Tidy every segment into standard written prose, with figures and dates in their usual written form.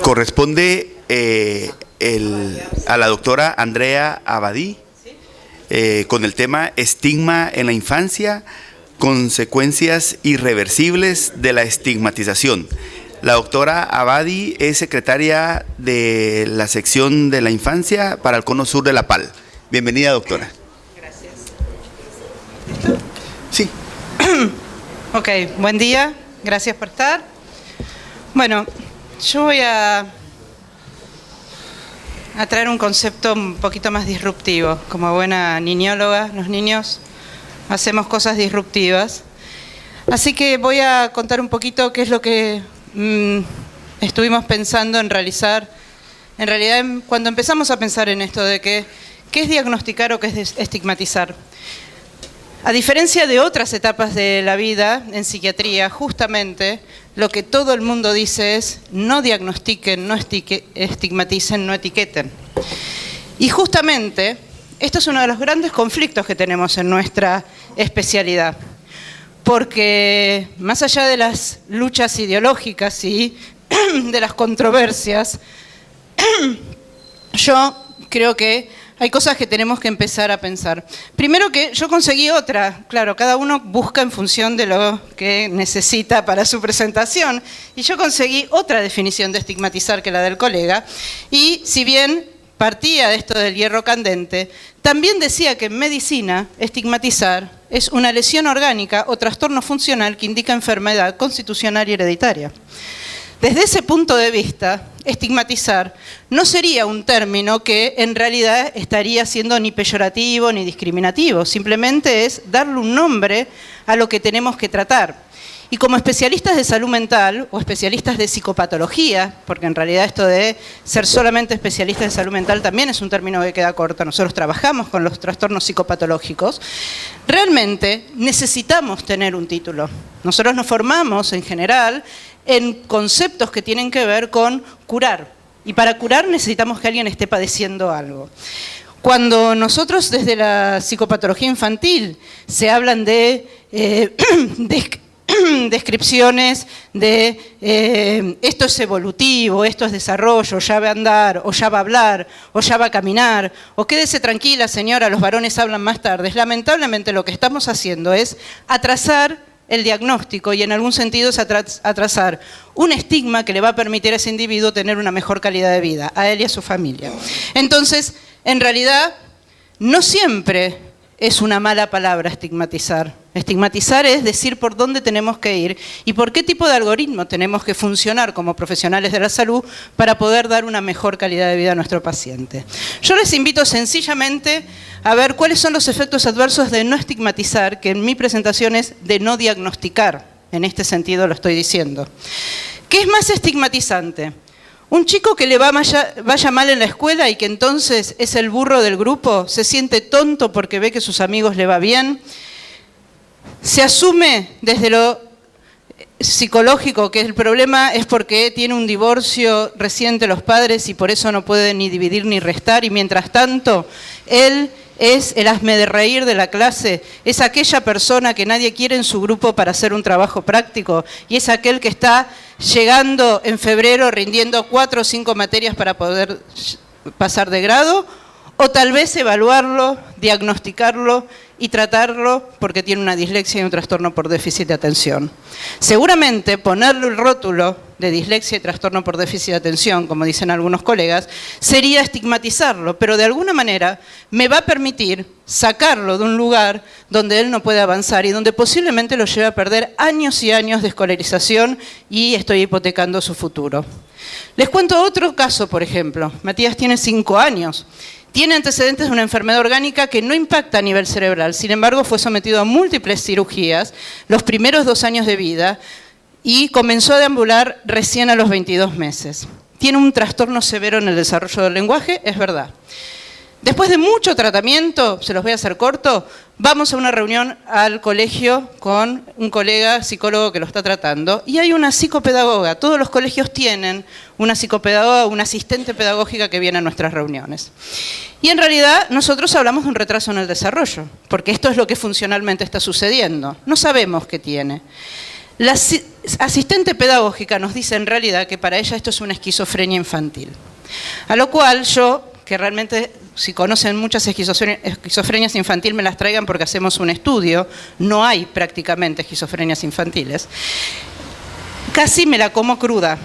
corresponde a la doctora Andrea Abadí, con el tema Estigma en la infancia, consecuencias irreversibles de la estigmatización. La doctora Abadí es secretaria de la sección de la infancia para el Cono Sur de la PAL. Bienvenida, doctora. Gracias. Sí. Ok, buen día, gracias por estar. Bueno, yo voy a traer un concepto un poquito más disruptivo. Como buena niñóloga, los niños hacemos cosas disruptivas. Así que voy a contar un poquito qué es lo que estuvimos pensando en realizar. En realidad, cuando empezamos a pensar en esto de qué es diagnosticar o qué es estigmatizar. A diferencia de otras etapas de la vida en psiquiatría, justamente lo que todo el mundo dice es no diagnostiquen, no estigmaticen, no etiqueten. Y justamente esto es uno de los grandes conflictos que tenemos en nuestra especialidad. Porque más allá de las luchas ideológicas y de las controversias, yo creo que hay cosas que tenemos que empezar a pensar. Primero que yo conseguí otra, claro, cada uno busca en función de lo que necesita para su presentación, y yo conseguí otra definición de estigmatizar que la del colega, y si bien partía de esto del hierro candente, también decía que en medicina estigmatizar es una lesión orgánica o trastorno funcional que indica enfermedad constitucional y hereditaria. Desde ese punto de vista, estigmatizar no sería un término que en realidad estaría siendo ni peyorativo ni discriminativo, simplemente es darle un nombre a lo que tenemos que tratar. Y como especialistas de salud mental o especialistas de psicopatología, porque en realidad esto de ser solamente especialistas de salud mental también es un término que queda corto, nosotros trabajamos con los trastornos psicopatológicos, realmente necesitamos tener un título. Nosotros nos formamos en general en conceptos que tienen que ver con curar. Y para curar necesitamos que alguien esté padeciendo algo. Cuando nosotros desde la psicopatología infantil se hablan de descripciones de esto es evolutivo, esto es desarrollo, ya va a andar, o ya va a hablar, o ya va a caminar, o quédese tranquila señora, los varones hablan más tarde. Lamentablemente lo que estamos haciendo es atrasar el diagnóstico y en algún sentido es atrasar un estigma que le va a permitir a ese individuo tener una mejor calidad de vida, a él y a su familia. Entonces, en realidad, no siempre es una mala palabra estigmatizar. Estigmatizar es decir por dónde tenemos que ir y por qué tipo de algoritmo tenemos que funcionar como profesionales de la salud para poder dar una mejor calidad de vida a nuestro paciente. Yo les invito sencillamente a ver cuáles son los efectos adversos de no estigmatizar, que en mi presentación es de no diagnosticar. En este sentido lo estoy diciendo. ¿Qué es más estigmatizante? Un chico que le vaya mal en la escuela y que entonces es el burro del grupo, se siente tonto porque ve que sus amigos le va bien, se asume desde lo psicológico que el problema es porque tiene un divorcio reciente los padres y por eso no puede ni dividir ni restar, y mientras tanto él es el hazme de reír de la clase, es aquella persona que nadie quiere en su grupo para hacer un trabajo práctico, y es aquel que está llegando en febrero rindiendo 4 o 5 materias para poder pasar de grado, o tal vez evaluarlo, diagnosticarlo y tratarlo porque tiene una dislexia y un trastorno por déficit de atención. Seguramente ponerle el rótulo de dislexia y trastorno por déficit de atención, como dicen algunos colegas, sería estigmatizarlo, pero de alguna manera me va a permitir sacarlo de un lugar donde él no puede avanzar y donde posiblemente lo lleve a perder años y años de escolarización y estoy hipotecando su futuro. Les cuento otro caso, por ejemplo. Matías tiene 5 años. Tiene antecedentes de una enfermedad orgánica que no impacta a nivel cerebral, sin embargo fue sometido a múltiples cirugías los primeros 2 años de vida y comenzó a deambular recién a los 22 meses. Tiene un trastorno severo en el desarrollo del lenguaje, es verdad. Después de mucho tratamiento, se los voy a hacer corto, vamos a una reunión al colegio con un colega psicólogo que lo está tratando y hay una psicopedagoga. Todos los colegios tienen una psicopedagoga, una asistente pedagógica que viene a nuestras reuniones. Y en realidad nosotros hablamos de un retraso en el desarrollo, porque esto es lo que funcionalmente está sucediendo. No sabemos qué tiene. La asistente pedagógica nos dice en realidad que para ella esto es una esquizofrenia infantil. A lo cual yo, que realmente, si conocen muchas esquizofrenias infantiles, me las traigan porque hacemos un estudio, no hay prácticamente esquizofrenias infantiles, casi me la como cruda,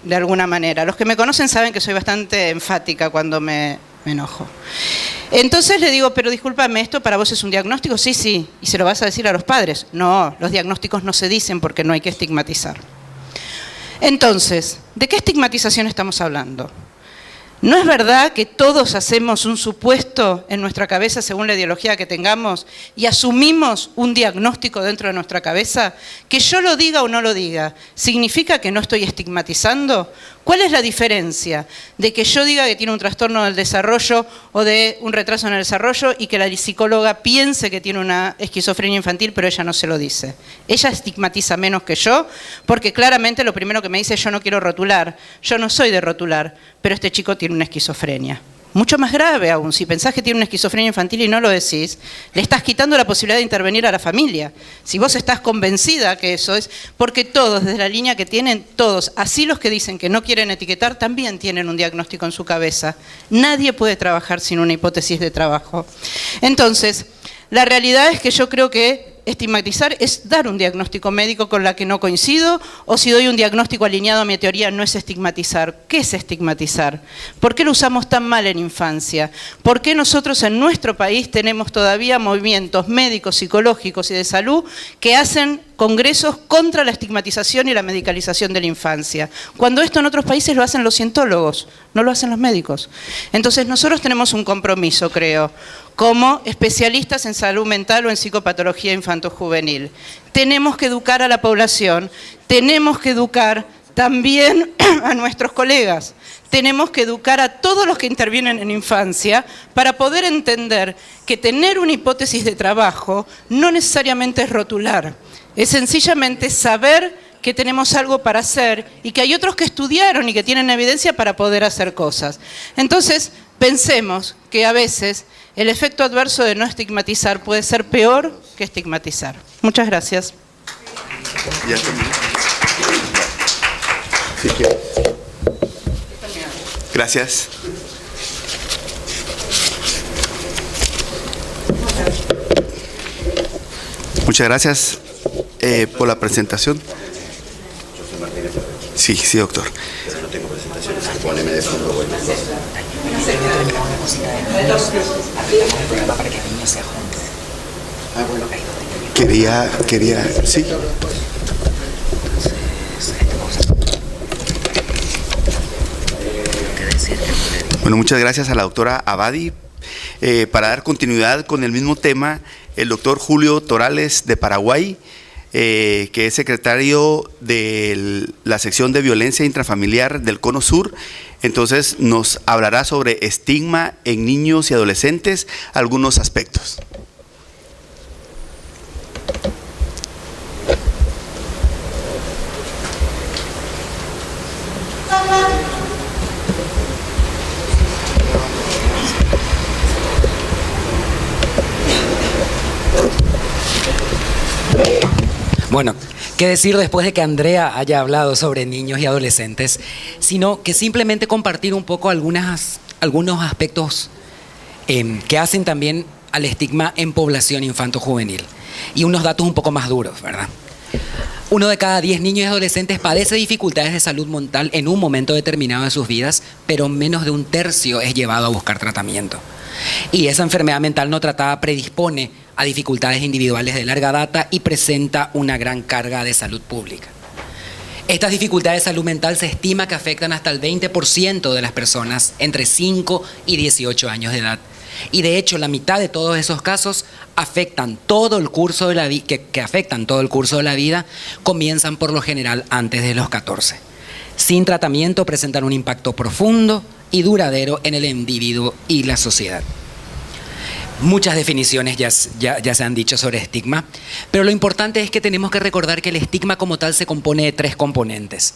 de alguna manera. Los que me conocen saben que soy bastante enfática cuando me enojo. Entonces le digo, pero discúlpame, ¿esto para vos es un diagnóstico? Sí, sí. ¿Y se lo vas a decir a los padres? No, los diagnósticos no se dicen porque no hay que estigmatizar. Entonces, ¿de qué estigmatización estamos hablando? ¿No es verdad que todos hacemos un supuesto en nuestra cabeza según la ideología que tengamos y asumimos un diagnóstico dentro de nuestra cabeza? Que yo lo diga o no lo diga, ¿significa que no estoy estigmatizando? ¿Cuál es la diferencia de que yo diga que tiene un trastorno del desarrollo o de un retraso en el desarrollo y que la psicóloga piense que tiene una esquizofrenia infantil, pero ella no se lo dice? Ella estigmatiza menos que yo, porque claramente lo primero que me dice es: yo no quiero rotular, yo no soy de rotular, pero este chico tiene una esquizofrenia. Mucho más grave aún, si pensás que tiene una esquizofrenia infantil y no lo decís, le estás quitando la posibilidad de intervenir a la familia. Si vos estás convencida que eso es, porque todos, desde la línea que tienen, todos, así los que dicen que no quieren etiquetar, también tienen un diagnóstico en su cabeza. Nadie puede trabajar sin una hipótesis de trabajo. Entonces, la realidad es que yo creo que estigmatizar es dar un diagnóstico médico con la que no coincido, o si doy un diagnóstico alineado a mi teoría, no es estigmatizar. ¿Qué es estigmatizar? ¿Por qué lo usamos tan mal en infancia? ¿Por qué nosotros en nuestro país tenemos todavía movimientos médicos, psicológicos y de salud que hacen congresos contra la estigmatización y la medicalización de la infancia? Cuando esto en otros países lo hacen los cientólogos, no lo hacen los médicos. Entonces nosotros tenemos un compromiso, creo, como especialistas en salud mental o en psicopatología infanto-juvenil. Tenemos que educar a la población, tenemos que educar también a nuestros colegas, tenemos que educar a todos los que intervienen en infancia para poder entender que tener una hipótesis de trabajo no necesariamente es rotular, es sencillamente saber que tenemos algo para hacer y que hay otros que estudiaron y que tienen evidencia para poder hacer cosas. Entonces, pensemos que a veces el efecto adverso de no estigmatizar puede ser peor que estigmatizar. Muchas gracias. Gracias. Muchas gracias por la presentación. Sí, sí, doctor. No tengo presentaciones, poneme de fondo. Quería, sí. Bueno, muchas gracias a la doctora Abadi. Para dar continuidad con el mismo tema, el doctor Julio Torales de Paraguay, que es secretario de la sección de violencia intrafamiliar del Cono Sur, entonces nos hablará sobre estigma en niños y adolescentes, algunos aspectos. Bueno, ¿qué decir después de que Andrea haya hablado sobre niños y adolescentes? Sino que simplemente compartir un poco algunos aspectos que hacen también al estigma en población infanto-juvenil. Y unos datos un poco más duros, ¿verdad? 1 de cada 10 niños y adolescentes padece dificultades de salud mental en un momento determinado de sus vidas, pero menos de 1/3 es llevado a buscar tratamiento. Y esa enfermedad mental no tratada predispone a dificultades individuales de larga data y presenta una gran carga de salud pública. Estas dificultades de salud mental se estima que afectan hasta el 20% de las personas entre 5 y 18 años de edad. Y de hecho, la mitad de todos esos casos afectan todo el curso de la que afectan todo el curso de la vida, comienzan por lo general antes de los 14. Sin tratamiento presentan un impacto profundo y duradero en el individuo y la sociedad. Muchas definiciones ya se han dicho sobre estigma, pero lo importante es que tenemos que recordar que el estigma como tal se compone de 3 componentes,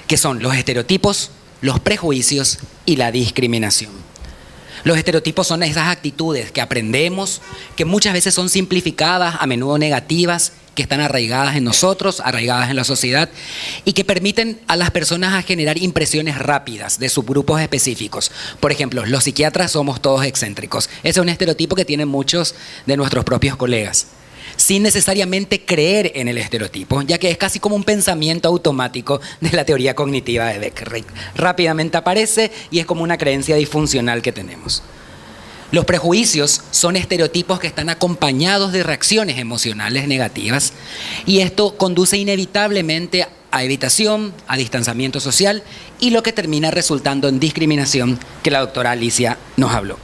que son los estereotipos, los prejuicios y la discriminación. Los estereotipos son esas actitudes que aprendemos, que muchas veces son simplificadas, a menudo negativas, que están arraigadas en nosotros, arraigadas en la sociedad, y que permiten a las personas a generar impresiones rápidas de subgrupos específicos. Por ejemplo, los psiquiatras somos todos excéntricos. Ese es un estereotipo que tienen muchos de nuestros propios colegas, sin necesariamente creer en el estereotipo, ya que es casi como un pensamiento automático de la teoría cognitiva de Beck. Rápidamente aparece y es como una creencia disfuncional que tenemos. Los prejuicios son estereotipos que están acompañados de reacciones emocionales negativas, y esto conduce inevitablemente a evitación, a distanciamiento social, y lo que termina resultando en discriminación, que la doctora Alicia nos habló.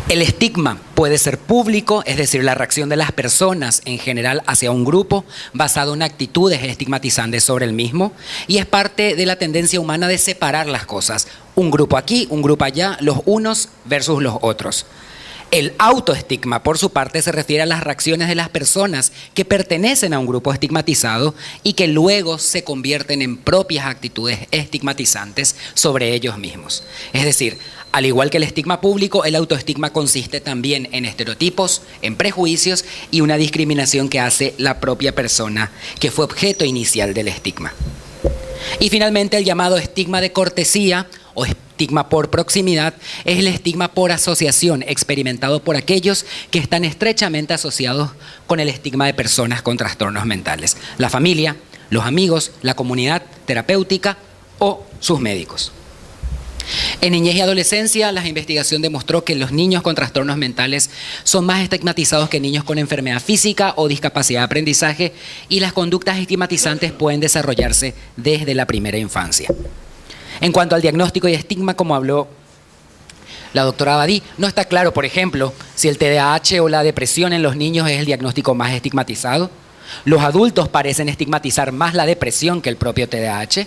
El estigma puede ser público, es decir, la reacción de las personas en general hacia un grupo basado en actitudes estigmatizantes sobre el mismo, y es parte de la tendencia humana de separar las cosas. Un grupo aquí, un grupo allá, los unos versus los otros. El autoestigma, por su parte, se refiere a las reacciones de las personas que pertenecen a un grupo estigmatizado y que luego se convierten en propias actitudes estigmatizantes sobre ellos mismos. Es decir, al igual que el estigma público, el autoestigma consiste también en estereotipos, en prejuicios y una discriminación que hace la propia persona que fue objeto inicial del estigma. Y finalmente, el llamado estigma de cortesía o estigma por proximidad es el estigma por asociación experimentado por aquellos que están estrechamente asociados con el estigma de personas con trastornos mentales: la familia, los amigos, la comunidad terapéutica o sus médicos. En niñez y adolescencia, la investigación demostró que los niños con trastornos mentales son más estigmatizados que niños con enfermedad física o discapacidad de aprendizaje, y las conductas estigmatizantes pueden desarrollarse desde la primera infancia. En cuanto al diagnóstico y estigma, como habló la doctora Abadí, no está claro, por ejemplo, si el TDAH o la depresión en los niños es el diagnóstico más estigmatizado. Los adultos parecen estigmatizar más la depresión que el propio TDAH.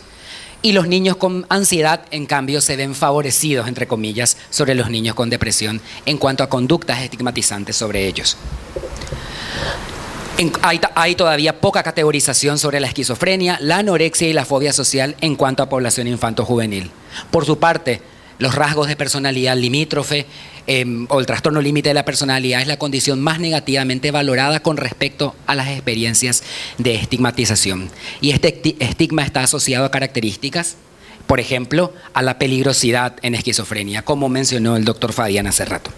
Y los niños con ansiedad, en cambio, se ven favorecidos, entre comillas, sobre los niños con depresión en cuanto a conductas estigmatizantes sobre ellos. Hay todavía poca categorización sobre la esquizofrenia, la anorexia y la fobia social en cuanto a población infanto-juvenil. Por su parte, los rasgos de personalidad limítrofe o el trastorno límite de la personalidad es la condición más negativamente valorada con respecto a las experiencias de estigmatización. Y este estigma está asociado a características, por ejemplo, a la peligrosidad en esquizofrenia, como mencionó el doctor Fadián hace rato.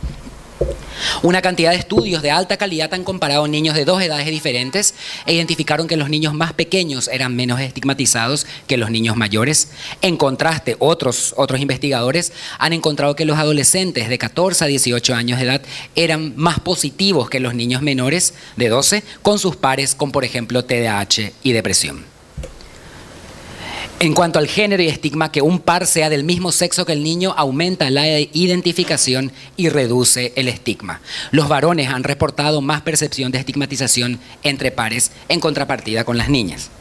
Una cantidad de estudios de alta calidad han comparado niños de dos edades diferentes e identificaron que los niños más pequeños eran menos estigmatizados que los niños mayores. En contraste, otros investigadores han encontrado que los adolescentes de 14 a 18 años de edad eran más positivos que los niños menores de 12 con sus pares con, por ejemplo, TDAH y depresión. En cuanto al género y estigma, que un par sea del mismo sexo que el niño aumenta la identificación y reduce el estigma. Los varones han reportado más percepción de estigmatización entre pares en contrapartida con las niñas.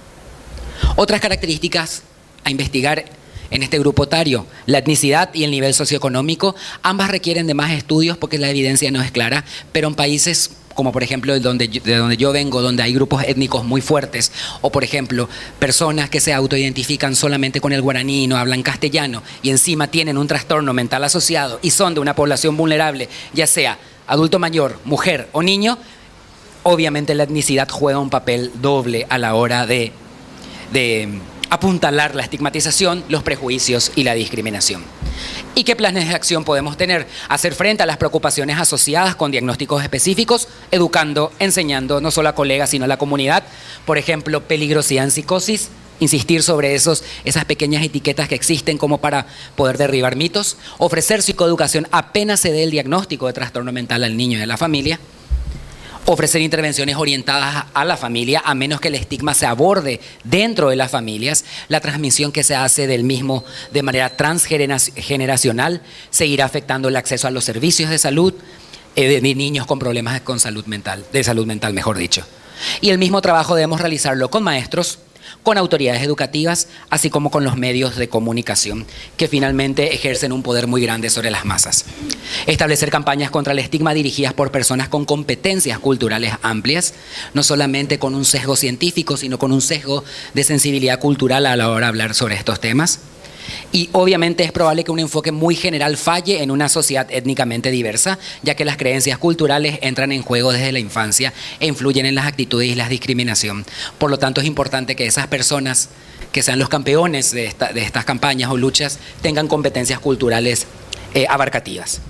Otras características a investigar en este grupo etario: la etnicidad y el nivel socioeconómico. Ambas requieren de más estudios porque la evidencia no es clara, pero en países como por ejemplo de donde yo vengo, donde hay grupos étnicos muy fuertes, o por ejemplo personas que se autoidentifican solamente con el guaraní y no hablan castellano, y encima tienen un trastorno mental asociado y son de una población vulnerable, ya sea adulto mayor, mujer o niño, obviamente la etnicidad juega un papel doble a la hora de apuntalar la estigmatización, los prejuicios y la discriminación. ¿Y qué planes de acción podemos tener? Hacer frente a las preocupaciones asociadas con diagnósticos específicos, educando, enseñando no solo a colegas sino a la comunidad. Por ejemplo, peligrosidad en psicosis, insistir sobre esas pequeñas etiquetas que existen como para poder derribar mitos. Ofrecer psicoeducación apenas se dé el diagnóstico de trastorno mental al niño y a la familia. Ofrecer intervenciones orientadas a la familia, a menos que el estigma se aborde dentro de las familias. La transmisión que se hace del mismo de manera transgeneracional seguirá afectando el acceso a los servicios de salud de niños con problemas de salud mental, mejor dicho. Y el mismo trabajo debemos realizarlo con maestros, con autoridades educativas, así como con los medios de comunicación, que finalmente ejercen un poder muy grande sobre las masas. Establecer campañas contra el estigma dirigidas por personas con competencias culturales amplias, no solamente con un sesgo científico, sino con un sesgo de sensibilidad cultural a la hora de hablar sobre estos temas. Y obviamente es probable que un enfoque muy general falle en una sociedad étnicamente diversa, ya que las creencias culturales entran en juego desde la infancia e influyen en las actitudes y la discriminación. Por lo tanto, es importante que esas personas que sean los campeones de estas campañas o luchas tengan competencias culturales abarcativas.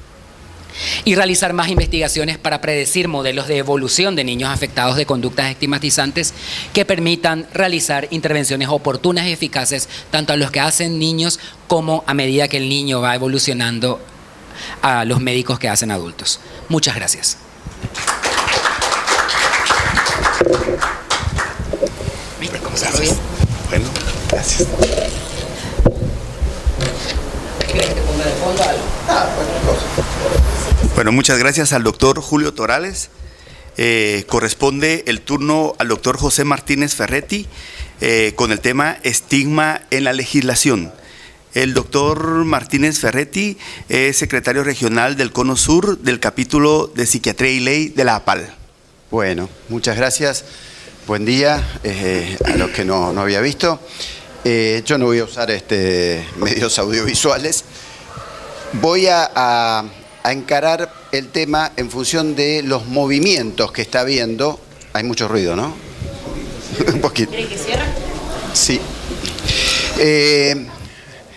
Y realizar más investigaciones para predecir modelos de evolución de niños afectados de conductas estigmatizantes que permitan realizar intervenciones oportunas y eficaces tanto a los que hacen niños como a medida que el niño va evolucionando a los médicos que hacen adultos. Muchas gracias. ¿Viste cómo se hace bien? Bueno, gracias. ¿Quieres que te ponga de fondo algo? Bueno, muchas gracias al doctor Julio Torales. Corresponde el turno al doctor José Martínez Ferretti con el tema estigma en la legislación. El doctor Martínez Ferretti es secretario regional del Cono Sur del capítulo de Psiquiatría y Ley de la APAL. Bueno, muchas gracias. Buen día a los que no había visto. Yo no voy a usar medios audiovisuales. Voy a encarar el tema en función de los movimientos que está habiendo. Hay mucho ruido, ¿no? Un poquito. ¿Quiere que cierre? Sí.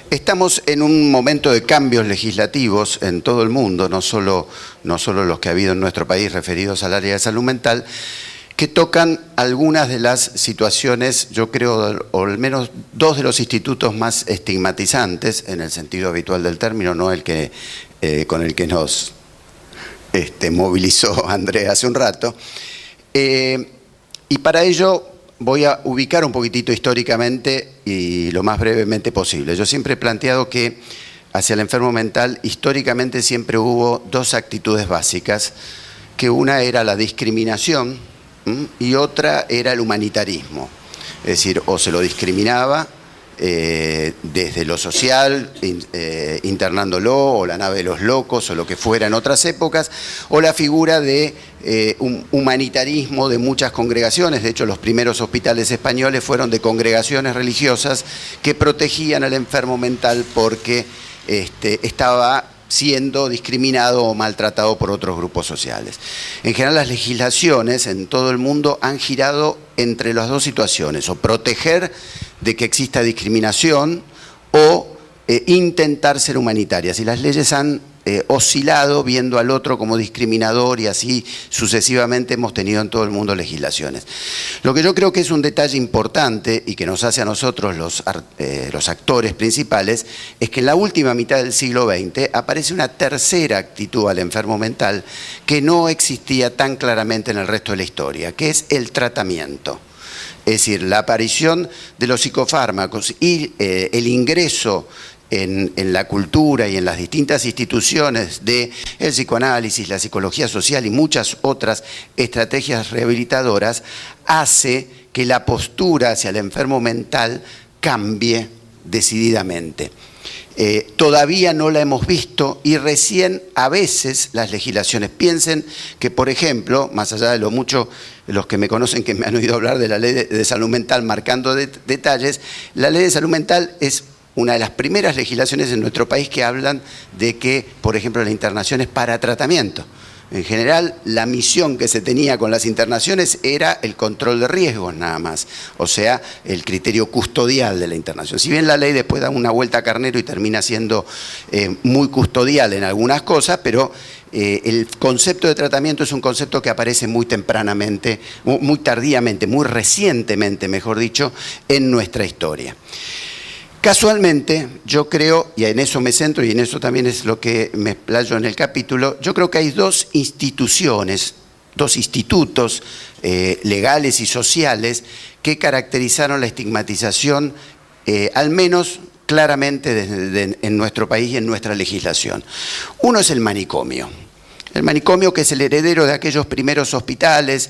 Estamos en un momento de cambios legislativos en todo el mundo, no solo los que ha habido en nuestro país referidos al área de salud mental, que tocan algunas de las situaciones, yo creo, o al menos dos de los institutos más estigmatizantes, en el sentido habitual del término, no el que con el que nos movilizó Andrea hace un rato. Y para ello voy a ubicar un poquitito históricamente y lo más brevemente posible. Yo siempre he planteado que hacia el enfermo mental históricamente siempre hubo dos actitudes básicas, que una era la discriminación y otra era el humanitarismo. Es decir, o se lo discriminaba desde lo social, internándolo, o la nave de los locos, o lo que fuera en otras épocas, o la figura de un humanitarismo de muchas congregaciones. De hecho, los primeros hospitales españoles fueron de congregaciones religiosas que protegían al enfermo mental porque estaba siendo discriminado o maltratado por otros grupos sociales. En general, las legislaciones en todo el mundo han girado entre las dos situaciones, o proteger de que exista discriminación o intentar ser humanitarias. Y las leyes han oscilado viendo al otro como discriminador y así sucesivamente hemos tenido en todo el mundo legislaciones. Lo que yo creo que es un detalle importante y que nos hace a nosotros los actores principales es que en la última mitad del siglo XX aparece una tercera actitud al enfermo mental que no existía tan claramente en el resto de la historia, que es el tratamiento. Es decir, la aparición de los psicofármacos y el ingreso en la cultura y en las distintas instituciones del psicoanálisis, la psicología social y muchas otras estrategias rehabilitadoras hace que la postura hacia el enfermo mental cambie decididamente. Todavía no la hemos visto y recién a veces las legislaciones. Piensen que, por ejemplo, más allá de lo mucho, los que me conocen que me han oído hablar de la ley de salud mental marcando detalles, la ley de salud mental es una de las primeras legislaciones en nuestro país que hablan de que, por ejemplo, la internación es para tratamiento. En general, la misión que se tenía con las internaciones era el control de riesgos nada más, o sea, el criterio custodial de la internación. Si bien la ley después da una vuelta a carnero y termina siendo muy custodial en algunas cosas, pero el concepto de tratamiento es un concepto que aparece muy tempranamente, muy tardíamente, muy recientemente, mejor dicho, en nuestra historia. Casualmente, yo creo, y en eso me centro y en eso también es lo que me explayo en el capítulo, yo creo que hay dos instituciones, dos institutos legales y sociales que caracterizaron la estigmatización, al menos claramente en nuestro país y en nuestra legislación. Uno es el manicomio. El manicomio, que es el heredero de aquellos primeros hospitales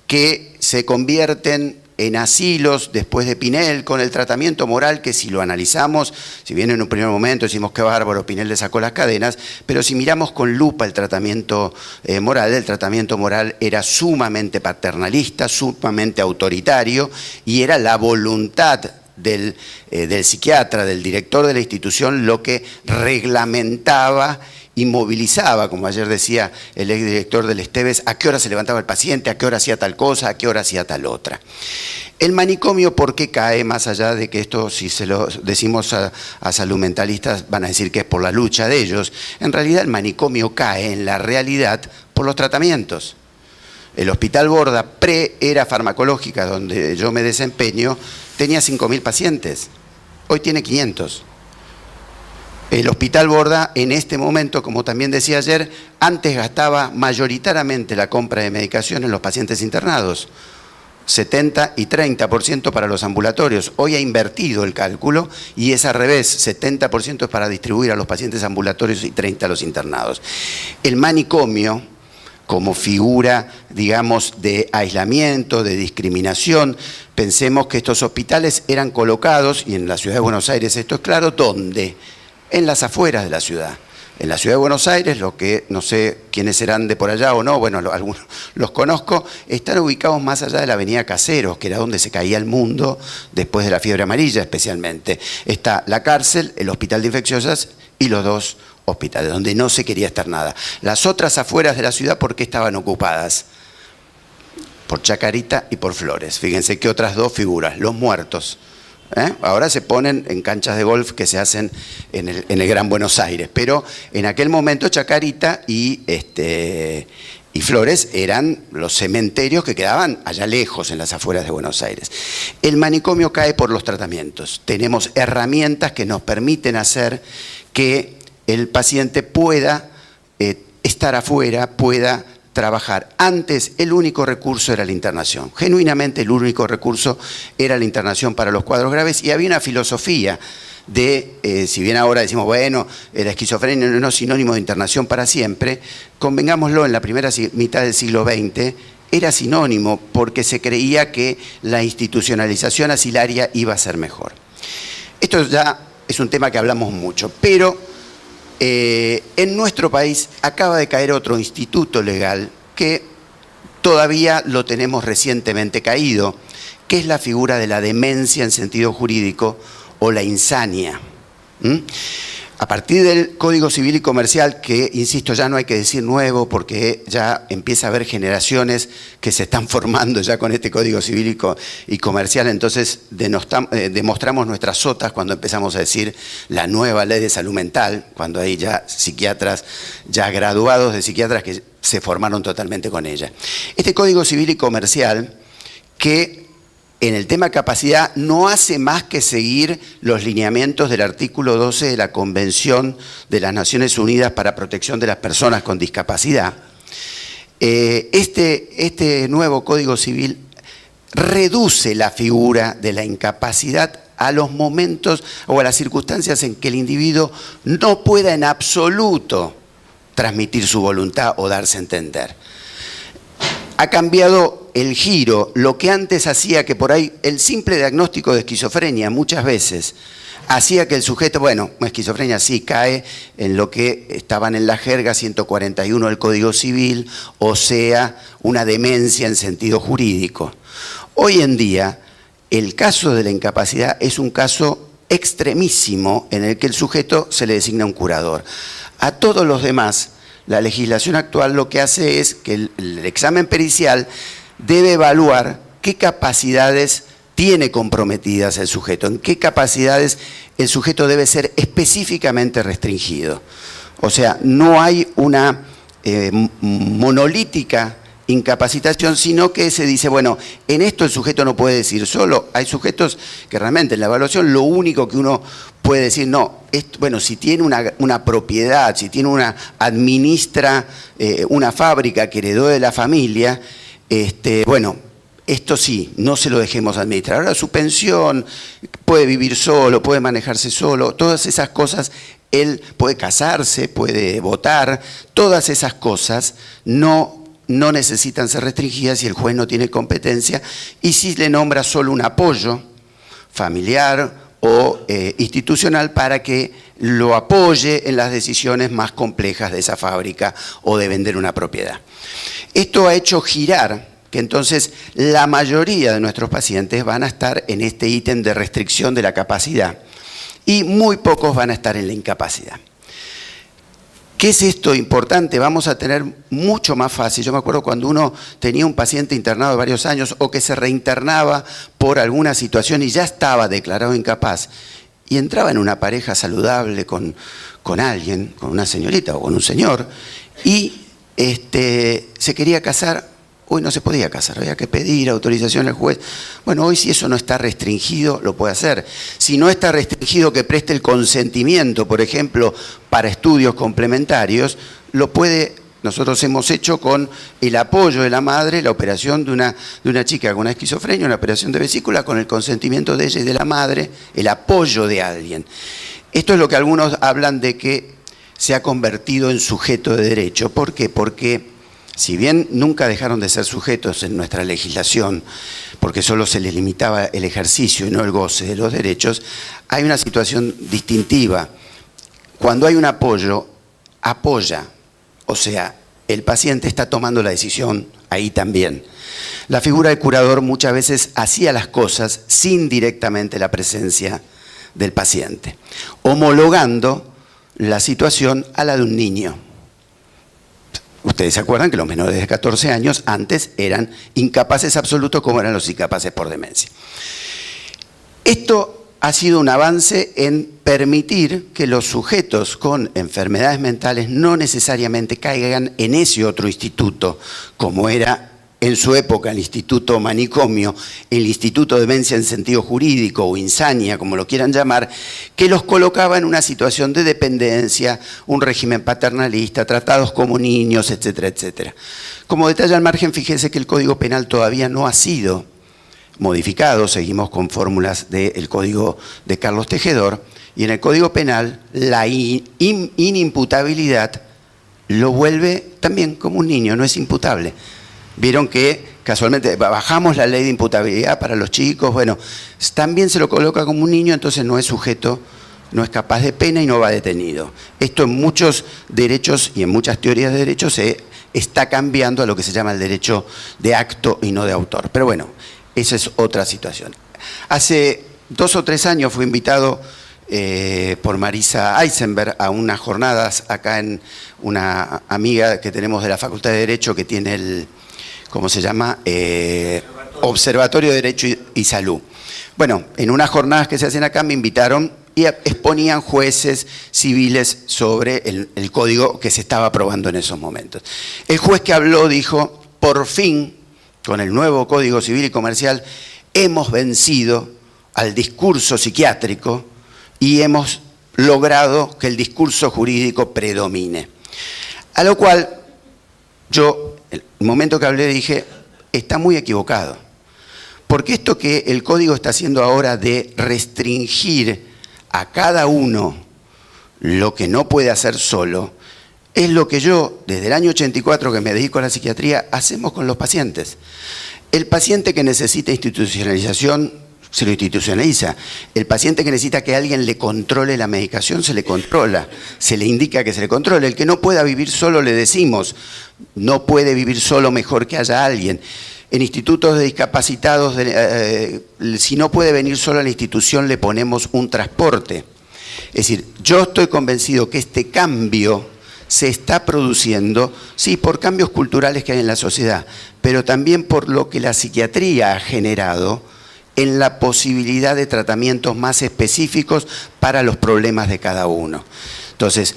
que se convierten en asilos después de Pinel, con el tratamiento moral que, si lo analizamos, si bien en un primer momento decimos que bárbaro, Pinel le sacó las cadenas, pero si miramos con lupa el tratamiento moral era sumamente paternalista, sumamente autoritario, y era la voluntad del psiquiatra, del director de la institución, lo que reglamentaba y movilizaba, como ayer decía el exdirector del Esteves, a qué hora se levantaba el paciente, a qué hora hacía tal cosa, a qué hora hacía tal otra. El manicomio, ¿por qué cae? Más allá de que esto, si se lo decimos a salud mentalistas, van a decir que es por la lucha de ellos. En realidad el manicomio cae en la realidad por los tratamientos. El Hospital Borda, pre-era farmacológica, donde yo me desempeño, tenía 5.000 pacientes. Hoy tiene 500. El Hospital Borda, en este momento, como también decía ayer, antes gastaba mayoritariamente la compra de medicación en los pacientes internados. 70 y 30% para los ambulatorios. Hoy ha invertido el cálculo y es al revés, 70% es para distribuir a los pacientes ambulatorios y 30% a los internados. El manicomio, como figura, digamos, de aislamiento, de discriminación, pensemos que estos hospitales eran colocados, y en la ciudad de Buenos Aires esto es claro, ¿dónde? En las afueras de la ciudad. En la ciudad de Buenos Aires, lo que no sé quiénes serán de por allá o no, bueno, algunos los conozco, están ubicados más allá de la avenida Caseros, que era donde se caía el mundo después de la fiebre amarilla especialmente. Está la cárcel, el hospital de infecciosas y los dos hospitales, donde no se quería estar nada. Las otras afueras de la ciudad, ¿por qué estaban ocupadas? Por Chacarita y por Flores. Fíjense qué otras dos figuras, los muertos. Ahora se ponen en canchas de golf que se hacen en el Gran Buenos Aires, pero en aquel momento Chacarita y Flores eran los cementerios que quedaban allá lejos, en las afueras de Buenos Aires. El manicomio cae por los tratamientos. Tenemos herramientas que nos permiten hacer que el paciente pueda estar afuera, pueda trabajar. Antes el único recurso era la internación. Genuinamente el único recurso era la internación para los cuadros graves y había una filosofía de, si bien ahora decimos, bueno, la esquizofrenia no es sinónimo de internación para siempre, convengámoslo, en la primera mitad del siglo XX era sinónimo porque se creía que la institucionalización asilaria iba a ser mejor. Esto ya es un tema que hablamos mucho, pero en nuestro país acaba de caer otro instituto legal que todavía lo tenemos recientemente caído, que es la figura de la demencia en sentido jurídico o la insania. A partir del Código Civil y Comercial, que, insisto, ya no hay que decir nuevo porque ya empieza a haber generaciones que se están formando ya con este Código Civil y Comercial, entonces demostramos nuestras sotas cuando empezamos a decir la nueva ley de salud mental, cuando hay ya psiquiatras, ya graduados de psiquiatras que se formaron totalmente con ella. Este Código Civil y Comercial, que en el tema capacidad no hace más que seguir los lineamientos del artículo 12 de la Convención de las Naciones Unidas para Protección de las Personas con Discapacidad. Este nuevo Código Civil reduce la figura de la incapacidad a los momentos o a las circunstancias en que el individuo no pueda en absoluto transmitir su voluntad o darse a entender. Ha cambiado el giro, lo que antes hacía que por ahí el simple diagnóstico de esquizofrenia muchas veces hacía que el sujeto, bueno, esquizofrenia sí cae en lo que estaban en la jerga 141 del Código Civil, o sea, una demencia en sentido jurídico. Hoy en día, el caso de la incapacidad es un caso extremísimo en el que el sujeto se le designa un curador. A todos los demás, la legislación actual lo que hace es que el examen pericial debe evaluar qué capacidades tiene comprometidas el sujeto, en qué capacidades el sujeto debe ser específicamente restringido. O sea, no hay una monolítica incapacitación, sino que se dice, bueno, en esto el sujeto no puede decir solo. Hay sujetos que realmente en la evaluación lo único que uno puede decir, no, bueno, si tiene una propiedad, si tiene administra una fábrica que heredó de la familia, bueno, esto sí, no se lo dejemos administrar. Ahora su pensión, puede vivir solo, puede manejarse solo, todas esas cosas, él puede casarse, puede votar, todas esas cosas no necesitan ser restringidas si el juez no tiene competencia y si le nombra solo un apoyo familiar o institucional para que lo apoye en las decisiones más complejas de esa fábrica o de vender una propiedad. Esto ha hecho girar, que entonces la mayoría de nuestros pacientes van a estar en este ítem de restricción de la capacidad y muy pocos van a estar en la incapacidad. ¿Qué es esto importante? Vamos a tener mucho más fácil. Yo me acuerdo cuando uno tenía un paciente internado de varios años o que se reinternaba por alguna situación y ya estaba declarado incapaz y entraba en una pareja saludable con alguien, con una señorita o con un señor, y se quería casar. Hoy no se podía casar, había que pedir autorización al juez. Bueno, hoy si eso no está restringido, lo puede hacer. Si no está restringido que preste el consentimiento, por ejemplo, para estudios complementarios, lo puede. Nosotros hemos hecho con el apoyo de la madre la operación de una chica con una esquizofrenia, una operación de vesícula, con el consentimiento de ella y de la madre, el apoyo de alguien. Esto es lo que algunos hablan de que se ha convertido en sujeto de derecho. ¿Por qué? Porque si bien nunca dejaron de ser sujetos en nuestra legislación, porque solo se les limitaba el ejercicio y no el goce de los derechos, hay una situación distintiva. Cuando hay un apoyo, apoya, o sea, el paciente está tomando la decisión ahí también. La figura del curador muchas veces hacía las cosas sin directamente la presencia del paciente, homologando la situación a la de un niño. Ustedes se acuerdan que los menores de 14 años antes eran incapaces absolutos como eran los incapaces por demencia. Esto ha sido un avance en permitir que los sujetos con enfermedades mentales no necesariamente caigan en ese otro instituto, como era en su época el Instituto Manicomio, el Instituto de Demencia en sentido jurídico o insania, como lo quieran llamar, que los colocaba en una situación de dependencia, un régimen paternalista, tratados como niños, etcétera, etcétera. Como detalle al margen, fíjese que el Código Penal todavía no ha sido modificado, seguimos con fórmulas del Código de Carlos Tejedor, y en el Código Penal la inimputabilidad lo vuelve también como un niño, no es imputable. Vieron que casualmente bajamos la ley de imputabilidad para los chicos, bueno, también se lo coloca como un niño, entonces no es sujeto, no es capaz de pena y no va detenido. Esto en muchos derechos y en muchas teorías de derecho se está cambiando a lo que se llama el derecho de acto y no de autor. Pero bueno, esa es otra situación. Hace 2 o 3 años fui invitado por Marisa Eisenberg a unas jornadas acá en una amiga que tenemos de la Facultad de Derecho que tiene el, ¿cómo se llama? Observatorio de Derecho y Salud. Bueno, en unas jornadas que se hacen acá me invitaron y exponían jueces civiles sobre el código que se estaba aprobando en esos momentos. El juez que habló dijo, por fin, con el nuevo Código Civil y Comercial, hemos vencido al discurso psiquiátrico y hemos logrado que el discurso jurídico predomine. A lo cual yo, el momento que hablé, dije, está muy equivocado. Porque esto que el código está haciendo ahora de restringir a cada uno lo que no puede hacer solo, es lo que yo, desde el año 84 que me dedico a la psiquiatría, hacemos con los pacientes. El paciente que necesita institucionalización, se lo institucionaliza. El paciente que necesita que alguien le controle la medicación, se le controla, se le indica que se le controle. El que no pueda vivir solo, le decimos, no puede vivir solo, mejor que haya alguien. En institutos de discapacitados, si no puede venir solo a la institución, le ponemos un transporte. Es decir, yo estoy convencido que este cambio se está produciendo, sí, por cambios culturales que hay en la sociedad, pero también por lo que la psiquiatría ha generado en la posibilidad de tratamientos más específicos para los problemas de cada uno. Entonces,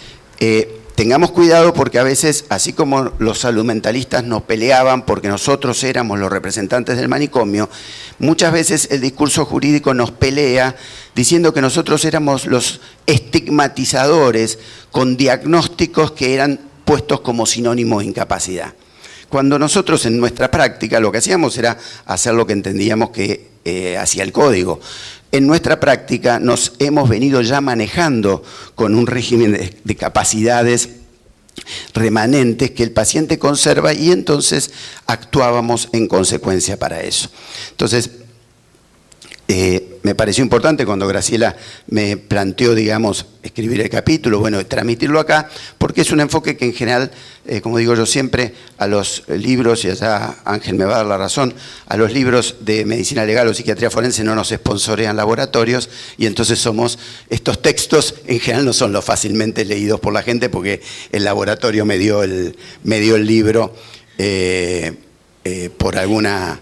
tengamos cuidado porque a veces, así como los salud mentalistas nos peleaban porque nosotros éramos los representantes del manicomio, muchas veces el discurso jurídico nos pelea diciendo que nosotros éramos los estigmatizadores con diagnósticos que eran puestos como sinónimo de incapacidad. Cuando nosotros en nuestra práctica lo que hacíamos era hacer lo que entendíamos que hacía el código. En nuestra práctica nos hemos venido ya manejando con un régimen de capacidades remanentes que el paciente conserva y entonces actuábamos en consecuencia para eso. Entonces, Me pareció importante cuando Graciela me planteó, digamos, escribir el capítulo, bueno, transmitirlo acá, porque es un enfoque que en general, como digo yo siempre, a los libros, y allá Ángel me va a dar la razón, a los libros de medicina legal o psiquiatría forense no nos sponsorean laboratorios, y entonces estos textos en general no son lo fácilmente leídos por la gente, porque el laboratorio me dio el libro por alguna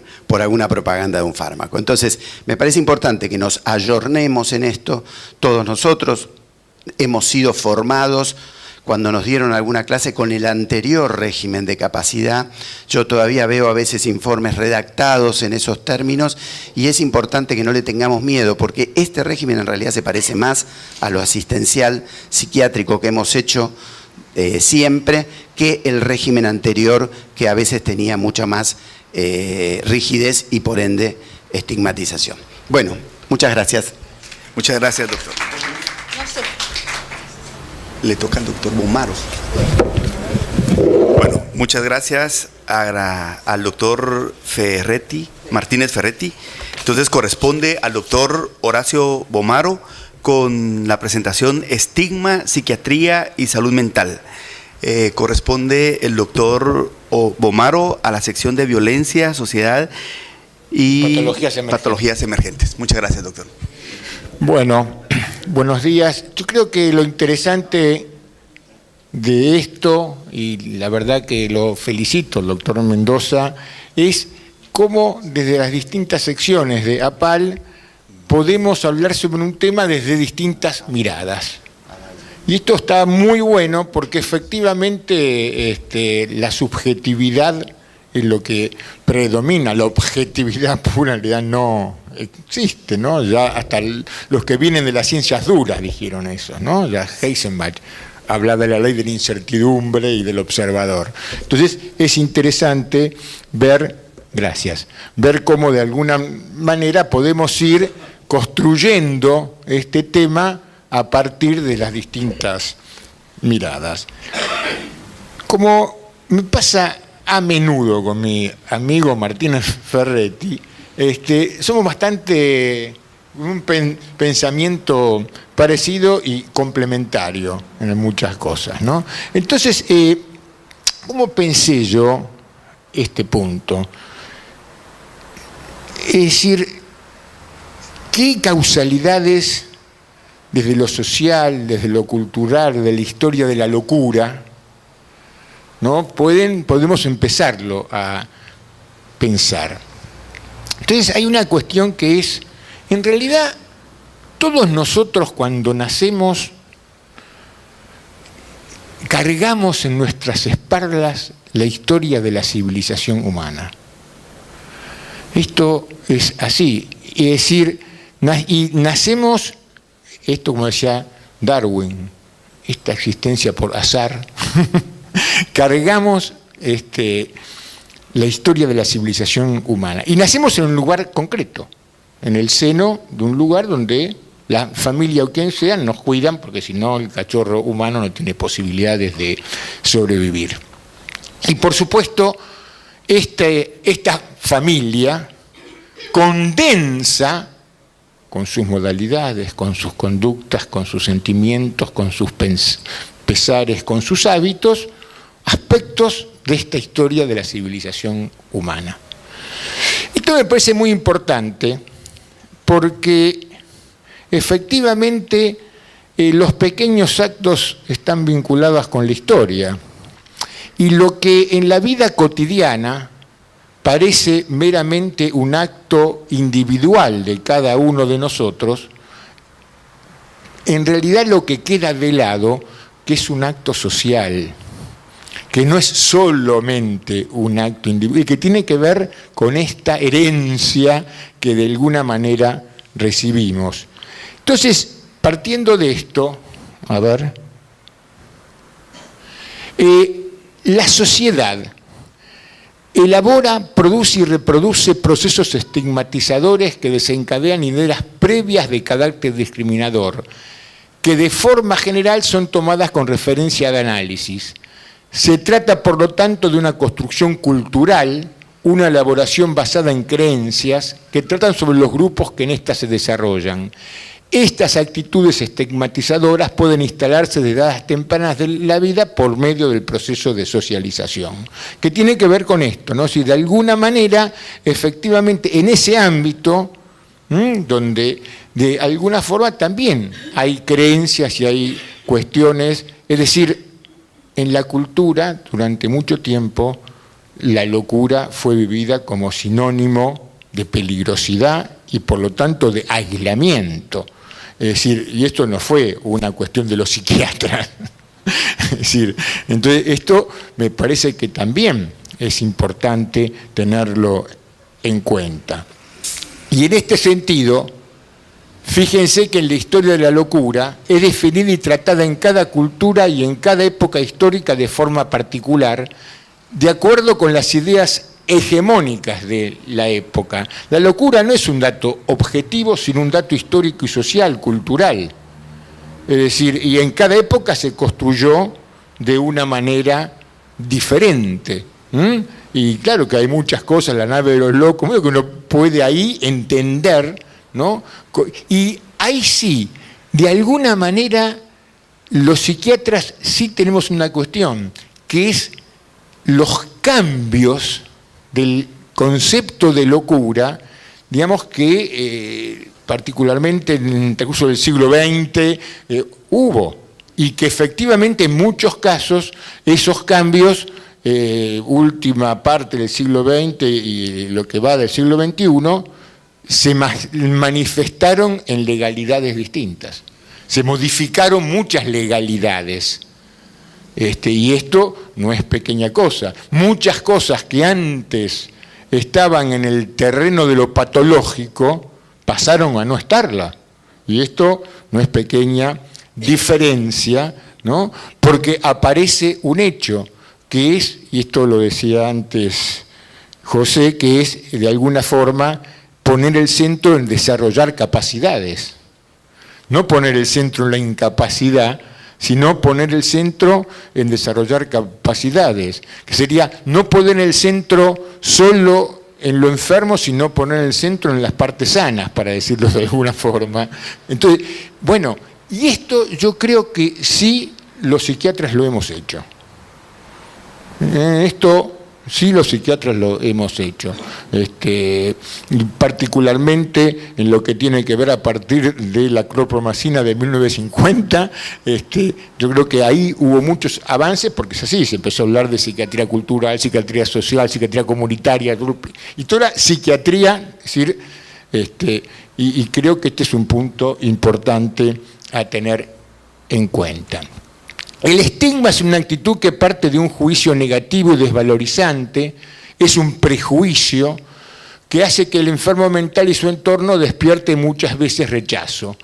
propaganda de un fármaco. Entonces, me parece importante que nos ayornemos en esto. Todos nosotros hemos sido formados cuando nos dieron alguna clase con el anterior régimen de capacidad. Yo todavía veo a veces informes redactados en esos términos y es importante que no le tengamos miedo, porque este régimen en realidad se parece más a lo asistencial psiquiátrico que hemos hecho siempre, que el régimen anterior, que a veces tenía mucha más rigidez y por ende estigmatización. Bueno, muchas gracias. Muchas gracias, doctor. Le toca al doctor Bomaro. Bueno, muchas gracias al doctor Martínez Ferretti. Entonces corresponde al doctor Horacio Bomaro con la presentación Estigma, Psiquiatría y Salud Mental. Corresponde el doctor Bomaro a la sección de Violencia, Sociedad y Patologías Emergentes. Muchas gracias, doctor. Bueno, buenos días. Yo creo que lo interesante de esto, y la verdad que lo felicito al doctor Mendoza, es cómo desde las distintas secciones de APAL podemos hablar sobre un tema desde distintas miradas. Y esto está muy bueno porque efectivamente la subjetividad es lo que predomina, la objetividad pura en realidad no existe, ¿no? Ya hasta los que vienen de las ciencias duras dijeron eso, ¿no? Ya Heisenberg hablaba de la ley de la incertidumbre y del observador. Entonces es interesante ver cómo de alguna manera podemos ir construyendo este tema a partir de las distintas miradas. Como me pasa a menudo con mi amigo Martínez Ferretti, somos bastante un pensamiento parecido y complementario en muchas cosas, ¿no? Entonces, ¿cómo pensé yo este punto? Es decir, ¿qué causalidades desde lo social, desde lo cultural, de la historia de la locura, ¿no? podemos empezarlo a pensar? Entonces hay una cuestión que es, en realidad, todos nosotros cuando nacemos cargamos en nuestras espaldas la historia de la civilización humana. Esto es así, es decir, y nacemos, esto como decía Darwin, esta existencia por azar, cargamos la historia de la civilización humana. Y nacemos en un lugar concreto, en el seno de un lugar donde la familia o quien sea nos cuidan, porque si no el cachorro humano no tiene posibilidades de sobrevivir. Y por supuesto, esta familia condensa con sus modalidades, con sus conductas, con sus sentimientos, con sus pesares, con sus hábitos, aspectos de esta historia de la civilización humana. Esto me parece muy importante porque efectivamente los pequeños actos están vinculados con la historia y lo que en la vida cotidiana parece meramente un acto individual de cada uno de nosotros, en realidad lo que queda de lado, que es un acto social, que no es solamente un acto individual, que tiene que ver con esta herencia que de alguna manera recibimos. Entonces, partiendo de esto, la sociedad elabora, produce y reproduce procesos estigmatizadores que desencadenan ideas previas de carácter discriminador, que de forma general son tomadas con referencia de análisis. Se trata, por lo tanto, de una construcción cultural una elaboración basada en creencias que tratan sobre los grupos que en éstas se desarrollan. Estas actitudes estigmatizadoras pueden instalarse de edades tempranas de la vida por medio del proceso de socialización, que tiene que ver con esto, ¿no? Si de alguna manera, efectivamente, en ese ámbito, donde de alguna forma también hay creencias y hay cuestiones, es decir, en la cultura, durante mucho tiempo, la locura fue vivida como sinónimo de peligrosidad y por lo tanto de aislamiento. Es decir, y esto no fue una cuestión de los psiquiatras. Es decir, entonces esto me parece que también es importante tenerlo en cuenta. Y en este sentido, fíjense que en la historia de la locura es definida y tratada en cada cultura y en cada época histórica de forma particular, de acuerdo con las ideas hegemónicas de la época. La locura no es un dato objetivo, sino un dato histórico y social, cultural. Es decir, y en cada época se construyó de una manera diferente. Y claro que hay muchas cosas, la nave de los locos, que uno puede ahí entender, ¿no? Y ahí sí, de alguna manera, los psiquiatras sí tenemos una cuestión, que es los cambios del concepto de locura, digamos que particularmente en el transcurso del siglo XX hubo, y que efectivamente en muchos casos esos cambios, última parte del siglo XX y lo que va del siglo XXI, se manifestaron en legalidades distintas. Se modificaron muchas legalidades. Y esto no es pequeña cosa. Muchas cosas que antes estaban en el terreno de lo patológico pasaron a no estarla. Y esto no es pequeña diferencia, ¿no? Porque aparece un hecho que es, y esto lo decía antes José, que es de alguna forma poner el centro en desarrollar capacidades. No poner el centro en la incapacidad, sino poner el centro en desarrollar capacidades, que sería no poner el centro solo en lo enfermo, sino poner el centro en las partes sanas, para decirlo de alguna forma. Entonces, bueno, y esto yo creo que sí los psiquiatras lo hemos hecho. Esto sí los psiquiatras lo hemos hecho, particularmente en lo que tiene que ver a partir de la clorpromacina de 1950, yo creo que ahí hubo muchos avances, porque es así, se empezó a hablar de psiquiatría cultural, psiquiatría social, psiquiatría comunitaria, y toda la psiquiatría, es decir, y creo que este es un punto importante a tener en cuenta. El estigma es una actitud que parte de un juicio negativo y desvalorizante, es un prejuicio que hace que el enfermo mental y su entorno despierte muchas veces rechazo.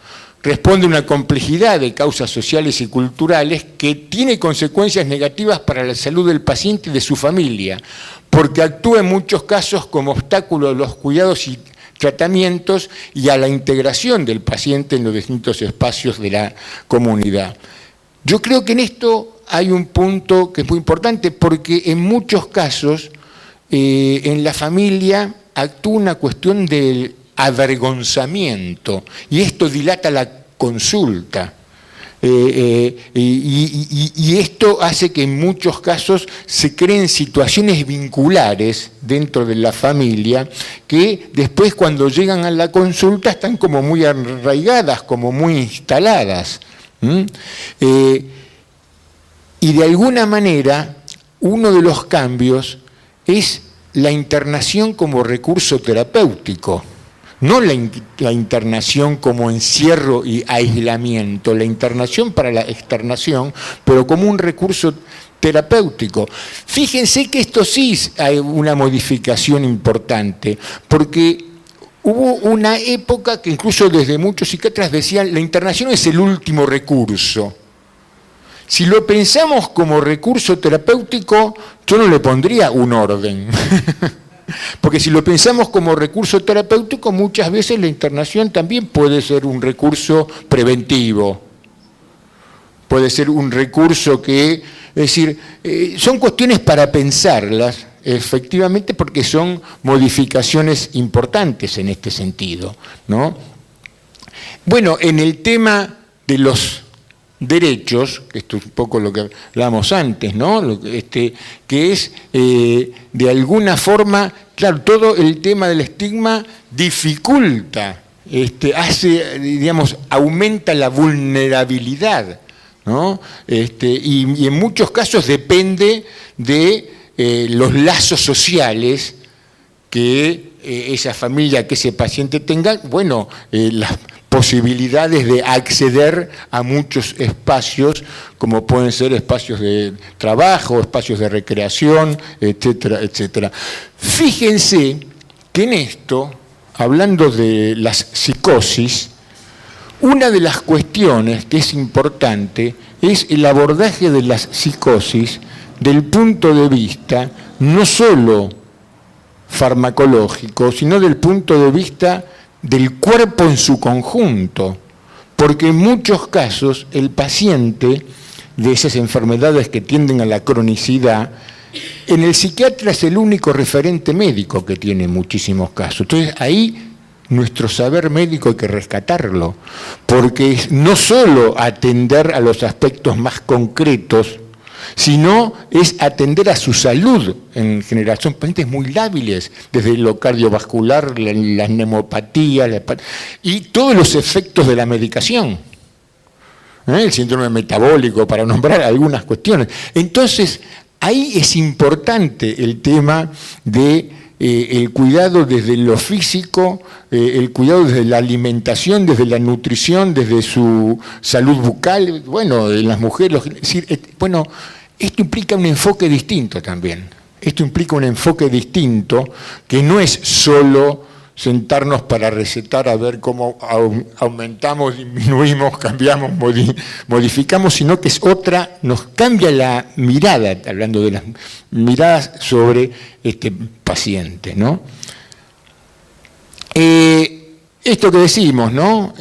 Responde a una complejidad de causas sociales y culturales que tiene consecuencias negativas para la salud del paciente y de su familia, porque actúa en muchos casos como obstáculo a los cuidados y tratamientos y a la integración del paciente en los distintos espacios de la comunidad. Yo creo que en esto hay un punto que es muy importante, porque en muchos casos en la familia actúa una cuestión del avergonzamiento y esto dilata la consulta. Y esto hace que en muchos casos se creen situaciones vinculares dentro de la familia que después cuando llegan a la consulta están como muy arraigadas, como muy instaladas. Y de alguna manera, uno de los cambios es la internación como recurso terapéutico, no la internación como encierro y aislamiento, la internación para la externación, pero como un recurso terapéutico. Fíjense que esto sí hay una modificación importante, porque hubo una época que incluso desde muchos psiquiatras decían la internación es el último recurso. Si lo pensamos como recurso terapéutico, yo no le pondría un orden. Porque si lo pensamos como recurso terapéutico, muchas veces la internación también puede ser un recurso preventivo. Puede ser un recurso que, es decir, son cuestiones para pensarlas. efectivamente porque son modificaciones importantes en este sentido, ¿no? Bueno, en el tema de los derechos, que esto es un poco lo que hablábamos antes, ¿no? Que es, de alguna forma, claro, todo el tema del estigma dificulta, hace, digamos, aumenta la vulnerabilidad, ¿no? Y en muchos casos depende de los lazos sociales que esa familia, que ese paciente tenga, bueno, las posibilidades de acceder a muchos espacios, como pueden ser espacios de trabajo, espacios de recreación, etcétera, etcétera. Fíjense que en esto, hablando de las psicosis, una de las cuestiones que es importante es el abordaje de las psicosis del punto de vista no solo farmacológico, sino del punto de vista del cuerpo en su conjunto, porque en muchos casos el paciente de esas enfermedades que tienden a la cronicidad, en el psiquiatra es el único referente médico que tiene en muchísimos casos. Entonces ahí nuestro saber médico hay que rescatarlo, porque es no solo atender a los aspectos más concretos, sino es atender a su salud en general. Son pacientes muy lábiles, desde lo cardiovascular, las neumopatías, y todos los efectos de la medicación. El síndrome metabólico, para nombrar algunas cuestiones. Entonces, ahí es importante el tema de el cuidado desde lo físico, el cuidado desde la alimentación, desde la nutrición, desde su salud bucal, bueno, en las mujeres, es decir, bueno, esto implica un enfoque distinto también. Esto implica un enfoque distinto que no es solo sentarnos para recetar a ver cómo aumentamos, disminuimos, cambiamos, modificamos, sino que es otra, nos cambia la mirada, hablando de las miradas sobre este paciente, ¿no? Esto que decimos, ¿no?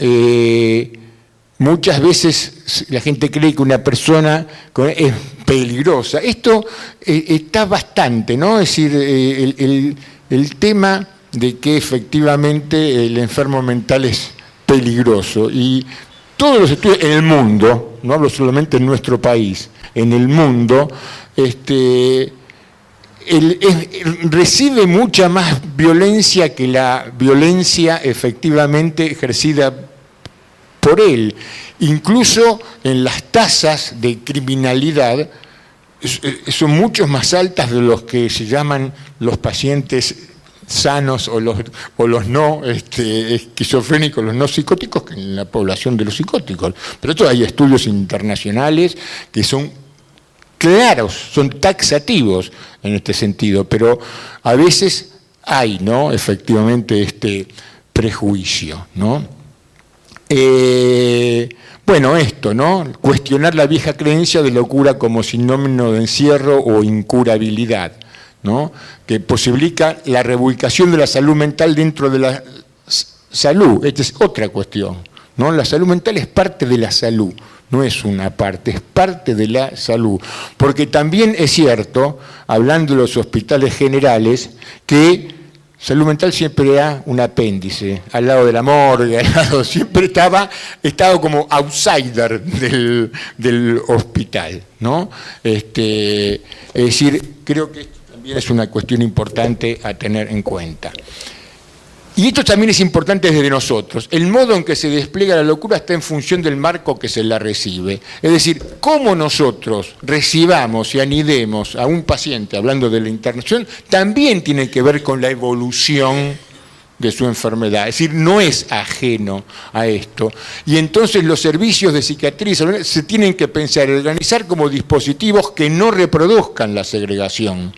Muchas veces la gente cree que una persona es peligrosa. Esto está bastante, ¿no? Es decir, el tema de que efectivamente el enfermo mental es peligroso. Y todos los estudios en el mundo, no hablo solamente en nuestro país, en el mundo, recibe mucha más violencia que la violencia efectivamente ejercida por él. Incluso en las tasas de criminalidad son mucho más altas de los que se llaman los pacientes sanos o los no esquizofrénicos, los no psicóticos, que en la población de los psicóticos. Pero esto hay estudios internacionales que son claros, son taxativos en este sentido, pero a veces hay, ¿no?, efectivamente este prejuicio, ¿no? Bueno, esto, ¿no? Cuestionar la vieja creencia de locura como sinónimo de encierro o incurabilidad, ¿no?, que posibilita la reubicación de la salud mental dentro de la salud. Esta es otra cuestión, ¿no? La salud mental es parte de la salud, no es una parte, es parte de la salud. Porque también es cierto, hablando de los hospitales generales, que salud mental siempre era un apéndice, al lado de la morgue, al lado, siempre estaba como outsider del hospital, ¿no? Es decir, creo que también es una cuestión importante a tener en cuenta. Y esto también es importante desde nosotros. El modo en que se despliega la locura está en función del marco que se la recibe. Es decir, cómo nosotros recibamos y anidemos a un paciente, hablando de la internación, también tiene que ver con la evolución de su enfermedad. Es decir, no es ajeno a esto. Y entonces los servicios de psiquiatría se tienen que pensar y organizar como dispositivos que no reproduzcan la segregación,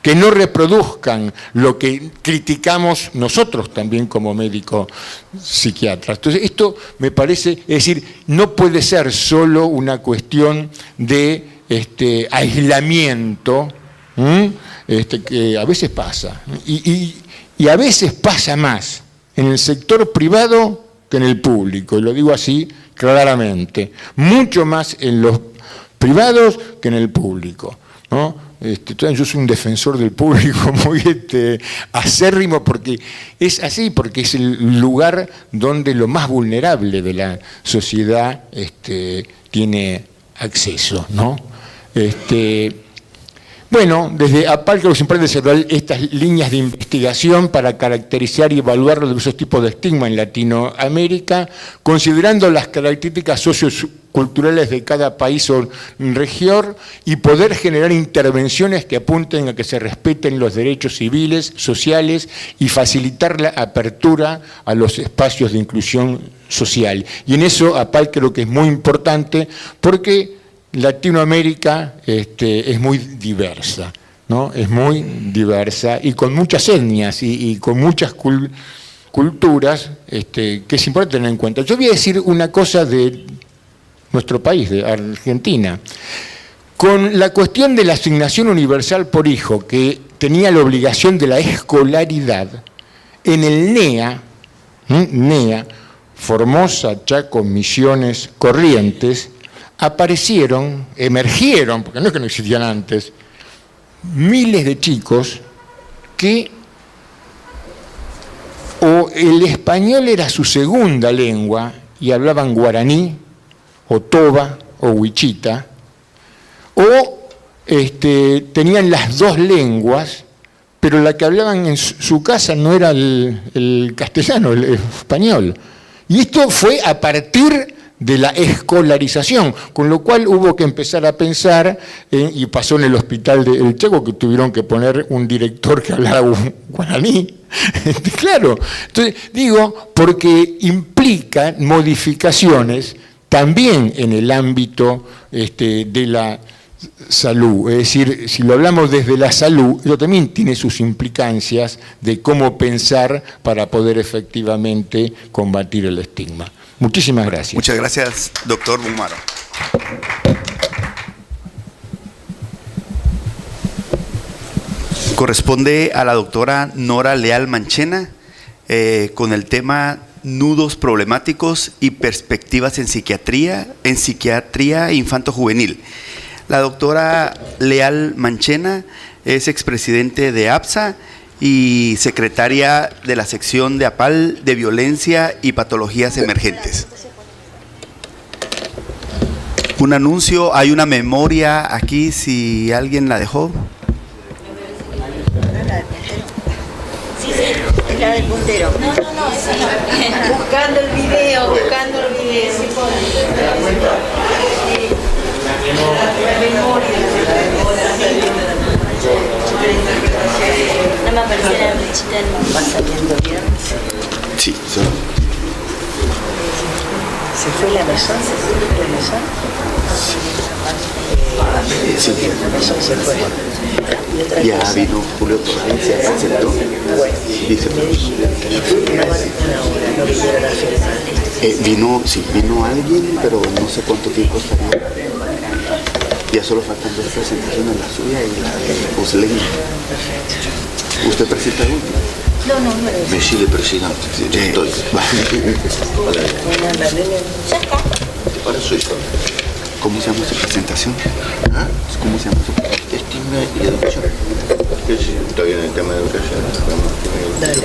que no reproduzcan lo que criticamos nosotros también como médicos psiquiatras. Entonces, esto me parece, es decir, no puede ser solo una cuestión de aislamiento, que a veces pasa, y a veces pasa más en el sector privado que en el público, y lo digo así claramente, mucho más en los privados que en el público, ¿no? Yo soy un defensor del público muy acérrimo, porque es así, porque es el lugar donde lo más vulnerable de la sociedad tiene acceso, ¿no? Bueno, desde APAL creo que se pueden desarrollar estas líneas de investigación para caracterizar y evaluar los diversos tipos de estigma en Latinoamérica, considerando las características socioculturales de cada país o región y poder generar intervenciones que apunten a que se respeten los derechos civiles, sociales y facilitar la apertura a los espacios de inclusión social. Y en eso APAL creo que es muy importante porque Latinoamérica es muy diversa, ¿no? Es muy diversa y con muchas etnias y con muchas culturas que es importante tener en cuenta. Yo voy a decir una cosa de nuestro país, de Argentina. Con la cuestión de la asignación universal por hijo, que tenía la obligación de la escolaridad, en el NEA, Formosa, Chaco, Misiones, Corrientes, emergieron, porque no es que no existían antes, miles de chicos que o el español era su segunda lengua y hablaban guaraní, o toba, o huichita, o tenían las dos lenguas, pero la que hablaban en su casa no era el castellano, el español. Y esto fue a partir de la escolarización, con lo cual hubo que empezar a pensar, y pasó en el hospital de El Chaco, que tuvieron que poner un director que hablara guaraní. Claro, entonces digo, porque implica modificaciones también en el ámbito de la salud. Es decir, si lo hablamos desde la salud, eso también tiene sus implicancias de cómo pensar para poder efectivamente combatir el estigma. Muchísimas gracias. Muchas gracias, doctor Bumaro. Corresponde a la doctora Nora Leal Manchena con el tema nudos problemáticos y perspectivas en psiquiatría infanto-juvenil. La doctora Leal Manchena es expresidente de APSA y secretaria de la sección de APAL de Violencia y Patologías Emergentes. Un anuncio, hay una memoria aquí, si alguien la dejó. Sí, es la del puntero. No, sí. Buscando el video. No me apareció la flechita del mapa. ¿Va saliendo bien? Sí. ¿Se fue la mesón? Sí, la mesón se fue. Ya vino Julio Torres, se presentó. Dice, vino alguien, pero no sé cuánto tiempo estaría. Ya solo faltan dos presentaciones, la suya y la de Usleña. ¿Usted presenta el último? No. Monsieur le Président. Ya estoy. Ya está. Para su historia. ¿Cómo se llama su presentación? ¿Ah? ¿Cómo se llama su presentación? Estigma y educación. Sí, está bien el tema de educación. Dale.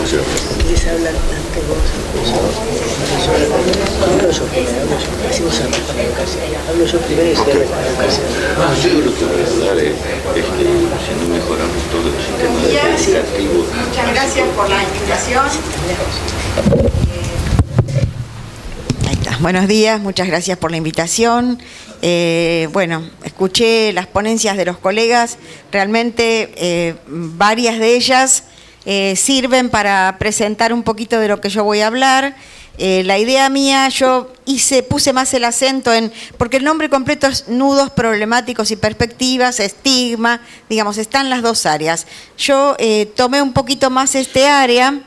¿Quieres hablar ante vos? Hablo yo primero. Hacemos hablo yo primero y cierro con la educación. Yo creo que voy a hablar si no mejoramos todo el sistema educativo. Muchas gracias por la invitación. Ahí está. Buenos días, muchas gracias por la invitación. Escuché las ponencias de los colegas, realmente varias de ellas sirven para presentar un poquito de lo que yo voy a hablar. La idea mía, yo puse más el acento porque el nombre completo es Nudos Problemáticos y Perspectivas, Estigma, digamos, están las dos áreas. Yo tomé un poquito más este área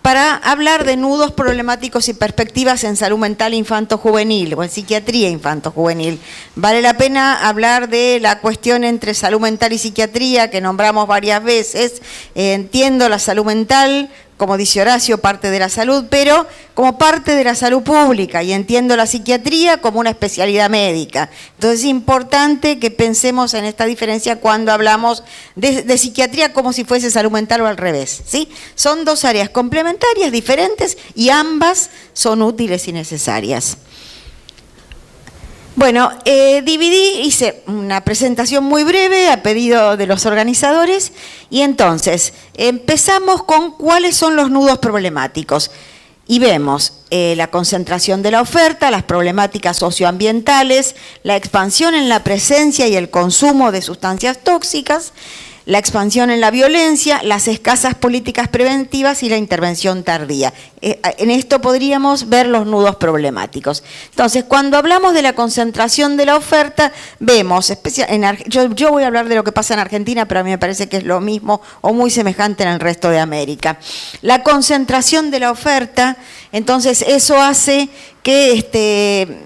para hablar de nudos problemáticos y perspectivas en salud mental infanto-juvenil o en psiquiatría infanto-juvenil. Vale la pena hablar de la cuestión entre salud mental y psiquiatría, que nombramos varias veces. Entiendo la salud mental como dice Horacio, parte de la salud, pero como parte de la salud pública, y entiendo la psiquiatría como una especialidad médica. Entonces es importante que pensemos en esta diferencia cuando hablamos de psiquiatría como si fuese salud mental o al revés, ¿sí? Son dos áreas complementarias, diferentes, y ambas son útiles y necesarias. Bueno, hice una presentación muy breve a pedido de los organizadores, y entonces empezamos con cuáles son los nudos problemáticos. Y vemos la concentración de la oferta, las problemáticas socioambientales, la expansión en la presencia y el consumo de sustancias tóxicas, la expansión en la violencia, las escasas políticas preventivas y la intervención tardía. En esto podríamos ver los nudos problemáticos. Entonces, cuando hablamos de la concentración de la oferta, vemos, yo voy a hablar de lo que pasa en Argentina, pero a mí me parece que es lo mismo o muy semejante en el resto de América. La concentración de la oferta, entonces eso hace que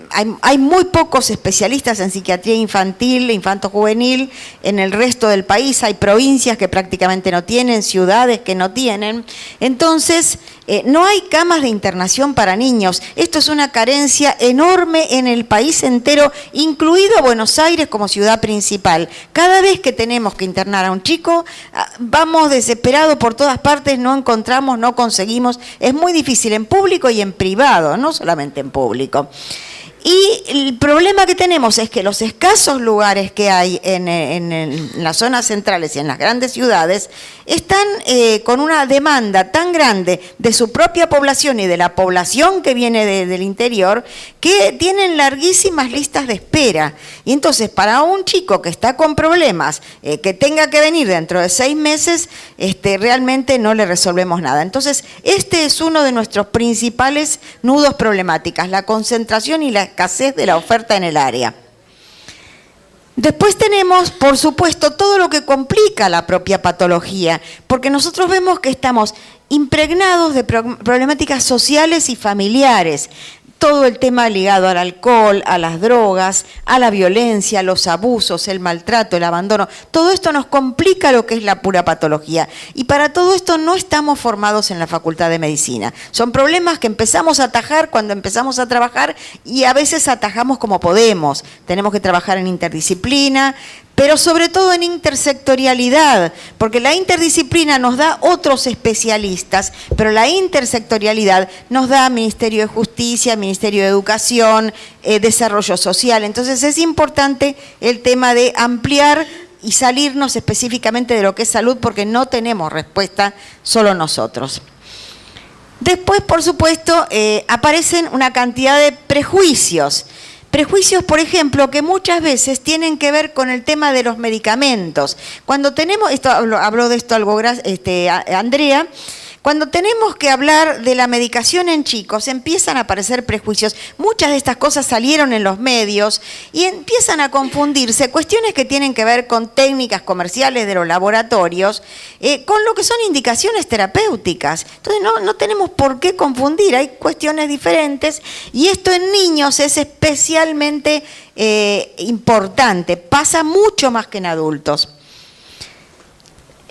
hay muy pocos especialistas en psiquiatría infantil, infanto-juvenil en el resto del país. Hay provincias que prácticamente no tienen, ciudades que no tienen. Entonces, no hay camas de internación para niños. Esto es una carencia enorme en el país entero, incluido Buenos Aires como ciudad principal. Cada vez que tenemos que internar a un chico, vamos desesperados por todas partes, no encontramos, no conseguimos. Es muy difícil en público y en privado, no solamente en público. Y el problema que tenemos es que los escasos lugares que hay en las zonas centrales y en las grandes ciudades están con una demanda tan grande de su propia población y de la población que viene del interior, que tienen larguísimas listas de espera. Y entonces, para un chico que está con problemas, que tenga que venir dentro de 6 meses, realmente no le resolvemos nada. Entonces, este es uno de nuestros principales nudos problemáticos, la concentración y la escasez de la oferta en el área. Después tenemos, por supuesto, todo lo que complica la propia patología, porque nosotros vemos que estamos impregnados de problemáticas sociales y familiares. Todo el tema ligado al alcohol, a las drogas, a la violencia, los abusos, el maltrato, el abandono. Todo esto nos complica lo que es la pura patología. Y para todo esto no estamos formados en la Facultad de Medicina. Son problemas que empezamos a atajar cuando empezamos a trabajar, y a veces atajamos como podemos. Tenemos que trabajar en interdisciplina, pero sobre todo en intersectorialidad, porque la interdisciplina nos da otros especialistas, pero la intersectorialidad nos da Ministerio de Justicia, Ministerio de Educación, Desarrollo Social. Entonces es importante el tema de ampliar y salirnos específicamente de lo que es salud, porque no tenemos respuesta solo nosotros. Después, por supuesto, aparecen una cantidad de prejuicios. Prejuicios, por ejemplo, que muchas veces tienen que ver con el tema de los medicamentos. Cuando tenemos, habló de esto algo Andrea, cuando tenemos que hablar de la medicación en chicos, empiezan a aparecer prejuicios. Muchas de estas cosas salieron en los medios y empiezan a confundirse cuestiones que tienen que ver con técnicas comerciales de los laboratorios, con lo que son indicaciones terapéuticas. Entonces no tenemos por qué confundir, hay cuestiones diferentes, y esto en niños es especialmente importante, pasa mucho más que en adultos.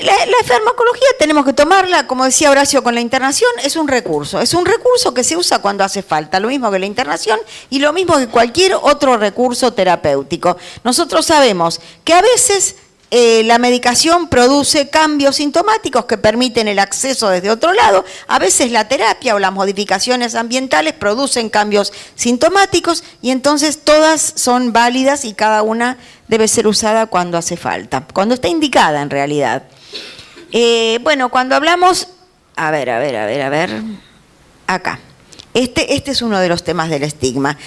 La farmacología tenemos que tomarla, como decía Horacio, con la internación, es un recurso que se usa cuando hace falta, lo mismo que la internación y lo mismo que cualquier otro recurso terapéutico. Nosotros sabemos que a veces la medicación produce cambios sintomáticos que permiten el acceso desde otro lado, a veces la terapia o las modificaciones ambientales producen cambios sintomáticos, y entonces todas son válidas y cada una debe ser usada cuando hace falta, cuando está indicada en realidad. Bueno, cuando hablamos, a ver, acá, este es uno de los temas del estigma.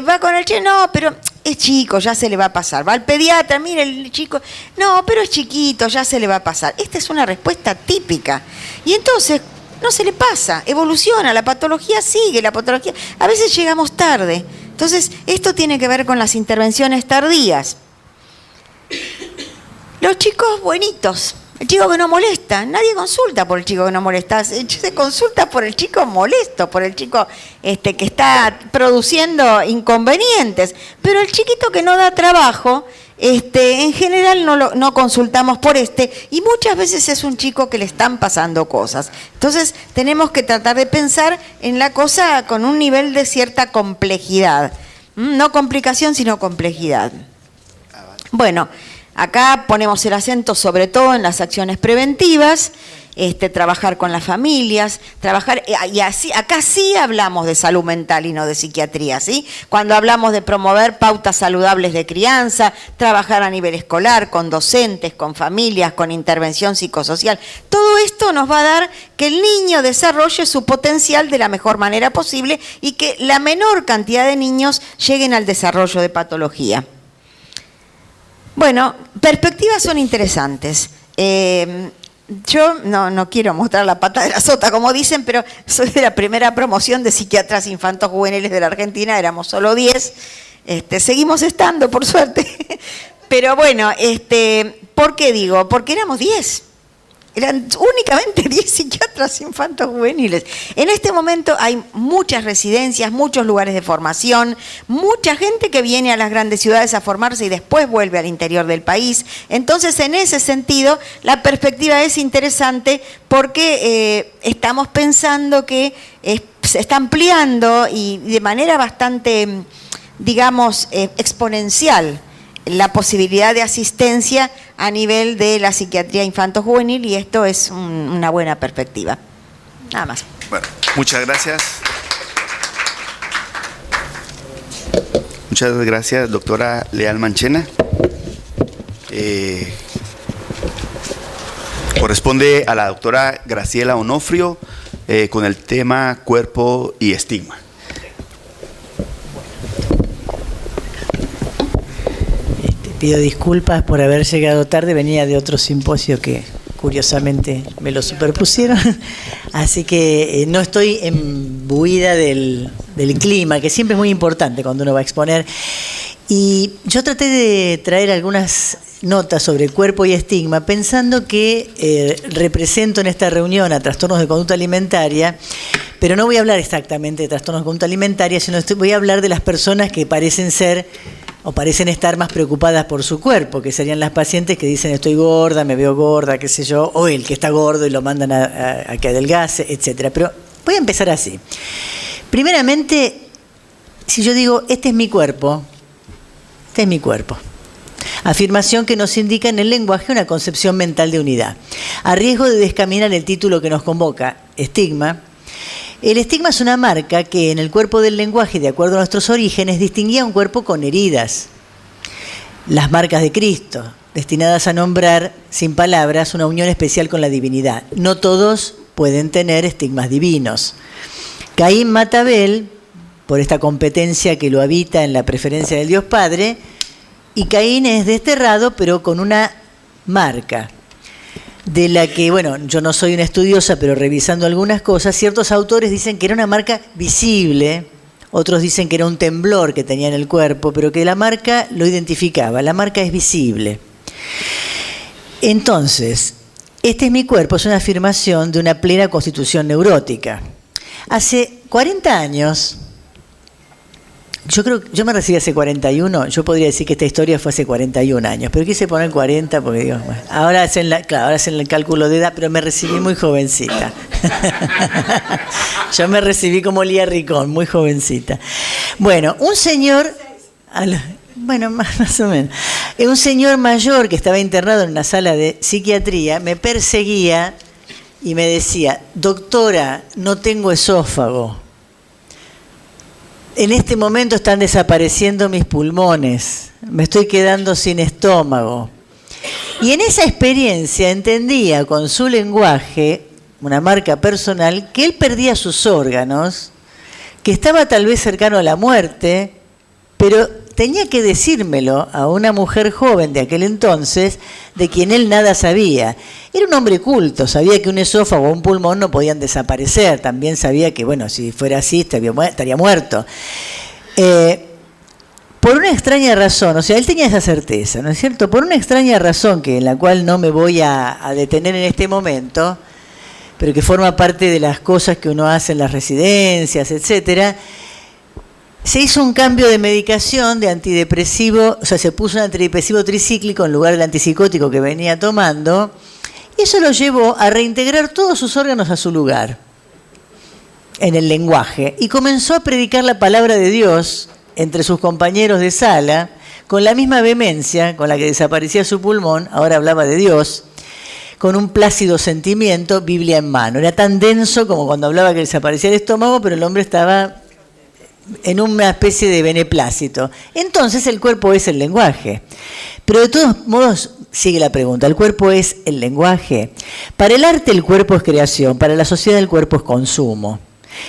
Va con el chico, no, pero es chico, ya se le va a pasar. Va al pediatra, mire el chico, no, pero es chiquito, ya se le va a pasar. Esta es una respuesta típica. Y entonces no se le pasa, evoluciona, la patología sigue, a veces llegamos tarde. Entonces, esto tiene que ver con las intervenciones tardías. Los chicos buenitos, el chico que no molesta. molesta. Nadie consulta por el chico que no molesta. Se consulta por el chico molesto, por el chico que está produciendo inconvenientes. Pero el chiquito que no da trabajo, en general no consultamos por y muchas veces es un chico que le están pasando cosas. Entonces tenemos que tratar de pensar en la cosa con un nivel de cierta complejidad. No complicación, sino complejidad. Bueno, acá ponemos el acento sobre todo en las acciones preventivas, trabajar con las familias, y así, acá sí hablamos de salud mental y no de psiquiatría, ¿sí? Cuando hablamos de promover pautas saludables de crianza, trabajar a nivel escolar, con docentes, con familias, con intervención psicosocial, todo esto nos va a dar que el niño desarrolle su potencial de la mejor manera posible y que la menor cantidad de niños lleguen al desarrollo de patología. Bueno, perspectivas son interesantes. Yo no quiero mostrar la pata de la sota, como dicen, pero soy de la primera promoción de psiquiatras infantos juveniles de la Argentina, éramos solo 10, seguimos estando, por suerte. Pero bueno, ¿por qué digo? Porque éramos 10. Eran únicamente 10 psiquiatras infantos juveniles. En este momento hay muchas residencias, muchos lugares de formación, mucha gente que viene a las grandes ciudades a formarse y después vuelve al interior del país. Entonces, en ese sentido, la perspectiva es interesante porque estamos pensando que se está ampliando y de manera bastante, digamos, exponencial la posibilidad de asistencia a nivel de la psiquiatría infanto-juvenil y esto es una buena perspectiva. Nada más. Bueno, muchas gracias. Muchas gracias, doctora Leal Manchena. Corresponde a la doctora Graciela Onofrio con el tema cuerpo y estigma. Pido disculpas por haber llegado tarde, venía de otro simposio que curiosamente me lo superpusieron, así que no estoy embuida del clima, que siempre es muy importante cuando uno va a exponer. Y yo traté de traer algunas notas sobre cuerpo y estigma, pensando que represento en esta reunión a trastornos de conducta alimentaria, pero no voy a hablar exactamente de trastornos de conducta alimentaria, sino voy a hablar de las personas que parecen ser o parecen estar más preocupadas por su cuerpo, que serían las pacientes que dicen estoy gorda, me veo gorda, qué sé yo, o el que está gordo y lo mandan a que adelgace, etcétera. Pero voy a empezar así. Primeramente, si yo digo este es mi cuerpo, afirmación que nos indica en el lenguaje una concepción mental de unidad. A riesgo de descaminar el título que nos convoca, estigma, el estigma es una marca que en el cuerpo del lenguaje, de acuerdo a nuestros orígenes, distinguía un cuerpo con heridas. Las marcas de Cristo, destinadas a nombrar, sin palabras, una unión especial con la divinidad. No todos pueden tener estigmas divinos. Caín mata a Abel por esta competencia que lo habita en la preferencia del Dios Padre, y Caín es desterrado, pero con una marca, de la que, bueno, yo no soy una estudiosa, pero revisando algunas cosas, ciertos autores dicen que era una marca visible, otros dicen que era un temblor que tenía en el cuerpo, pero que la marca lo identificaba, la marca es visible. Entonces, este es mi cuerpo, es una afirmación de una plena constitución neurótica. Hace 40 años, yo me recibí hace 41, yo podría decir que esta historia fue hace 41 años, pero quise poner 40 porque digo, bueno, ahora hacen el cálculo de edad, pero me recibí muy jovencita. Yo me recibí como Lía Ricón, muy jovencita. Bueno, un señor, bueno, más o menos, un señor mayor que estaba internado en una sala de psiquiatría me perseguía y me decía, doctora, no tengo esófago. En este momento están desapareciendo mis pulmones, me estoy quedando sin estómago. Y en esa experiencia entendía con su lenguaje, una marca personal, que él perdía sus órganos, que estaba tal vez cercano a la muerte, pero tenía que decírmelo a una mujer joven de aquel entonces, de quien él nada sabía. Era un hombre culto, sabía que un esófago o un pulmón no podían desaparecer, también sabía que, bueno, si fuera así estaría muerto. por una extraña razón, o sea, él tenía esa certeza, ¿no es cierto? Por una extraña razón en la cual no me voy a detener en este momento, pero que forma parte de las cosas que uno hace en las residencias, etcétera, se hizo un cambio de medicación de antidepresivo, o sea, se puso un antidepresivo tricíclico en lugar del antipsicótico que venía tomando, y eso lo llevó a reintegrar todos sus órganos a su lugar, en el lenguaje, y comenzó a predicar la palabra de Dios entre sus compañeros de sala, con la misma vehemencia con la que desaparecía su pulmón, ahora hablaba de Dios, con un plácido sentimiento, Biblia en mano. Era tan denso como cuando hablaba que desaparecía el estómago, pero el hombre estaba en una especie de beneplácito. Entonces el cuerpo es el lenguaje. Pero de todos modos, sigue la pregunta, ¿el cuerpo es el lenguaje? Para el arte el cuerpo es creación, para la sociedad el cuerpo es consumo.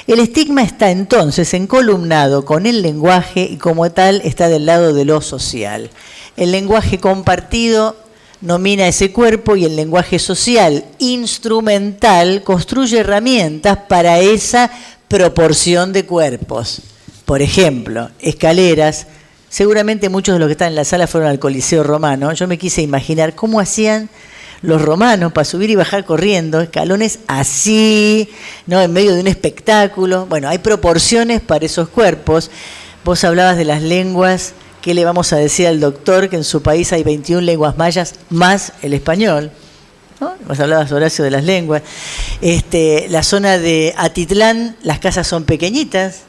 El estigma está entonces encolumnado con el lenguaje y como tal está del lado de lo social. El lenguaje compartido nomina ese cuerpo y el lenguaje social instrumental construye herramientas para esa proporción de cuerpos. Por ejemplo, escaleras. Seguramente muchos de los que están en la sala fueron al Coliseo Romano. Yo me quise imaginar cómo hacían los romanos para subir y bajar corriendo, escalones así, ¿no? En medio de un espectáculo. Bueno, hay proporciones para esos cuerpos. Vos hablabas de las lenguas. ¿Qué le vamos a decir al doctor? Que en su país hay 21 lenguas mayas más el español, ¿no? Vos hablabas, Horacio, de las lenguas. La zona de Atitlán, las casas son pequeñitas,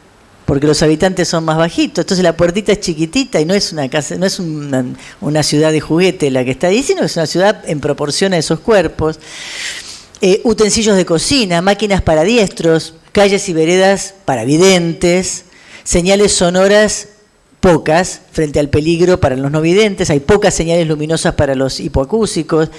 porque los habitantes son más bajitos, entonces la puertita es chiquitita y no es una casa, no es una ciudad de juguete la que está ahí, sino es una ciudad en proporción a esos cuerpos. Utensilios de cocina, máquinas para diestros, calles y veredas para videntes, señales sonoras pocas frente al peligro para los no videntes, hay pocas señales luminosas para los hipoacúsicos.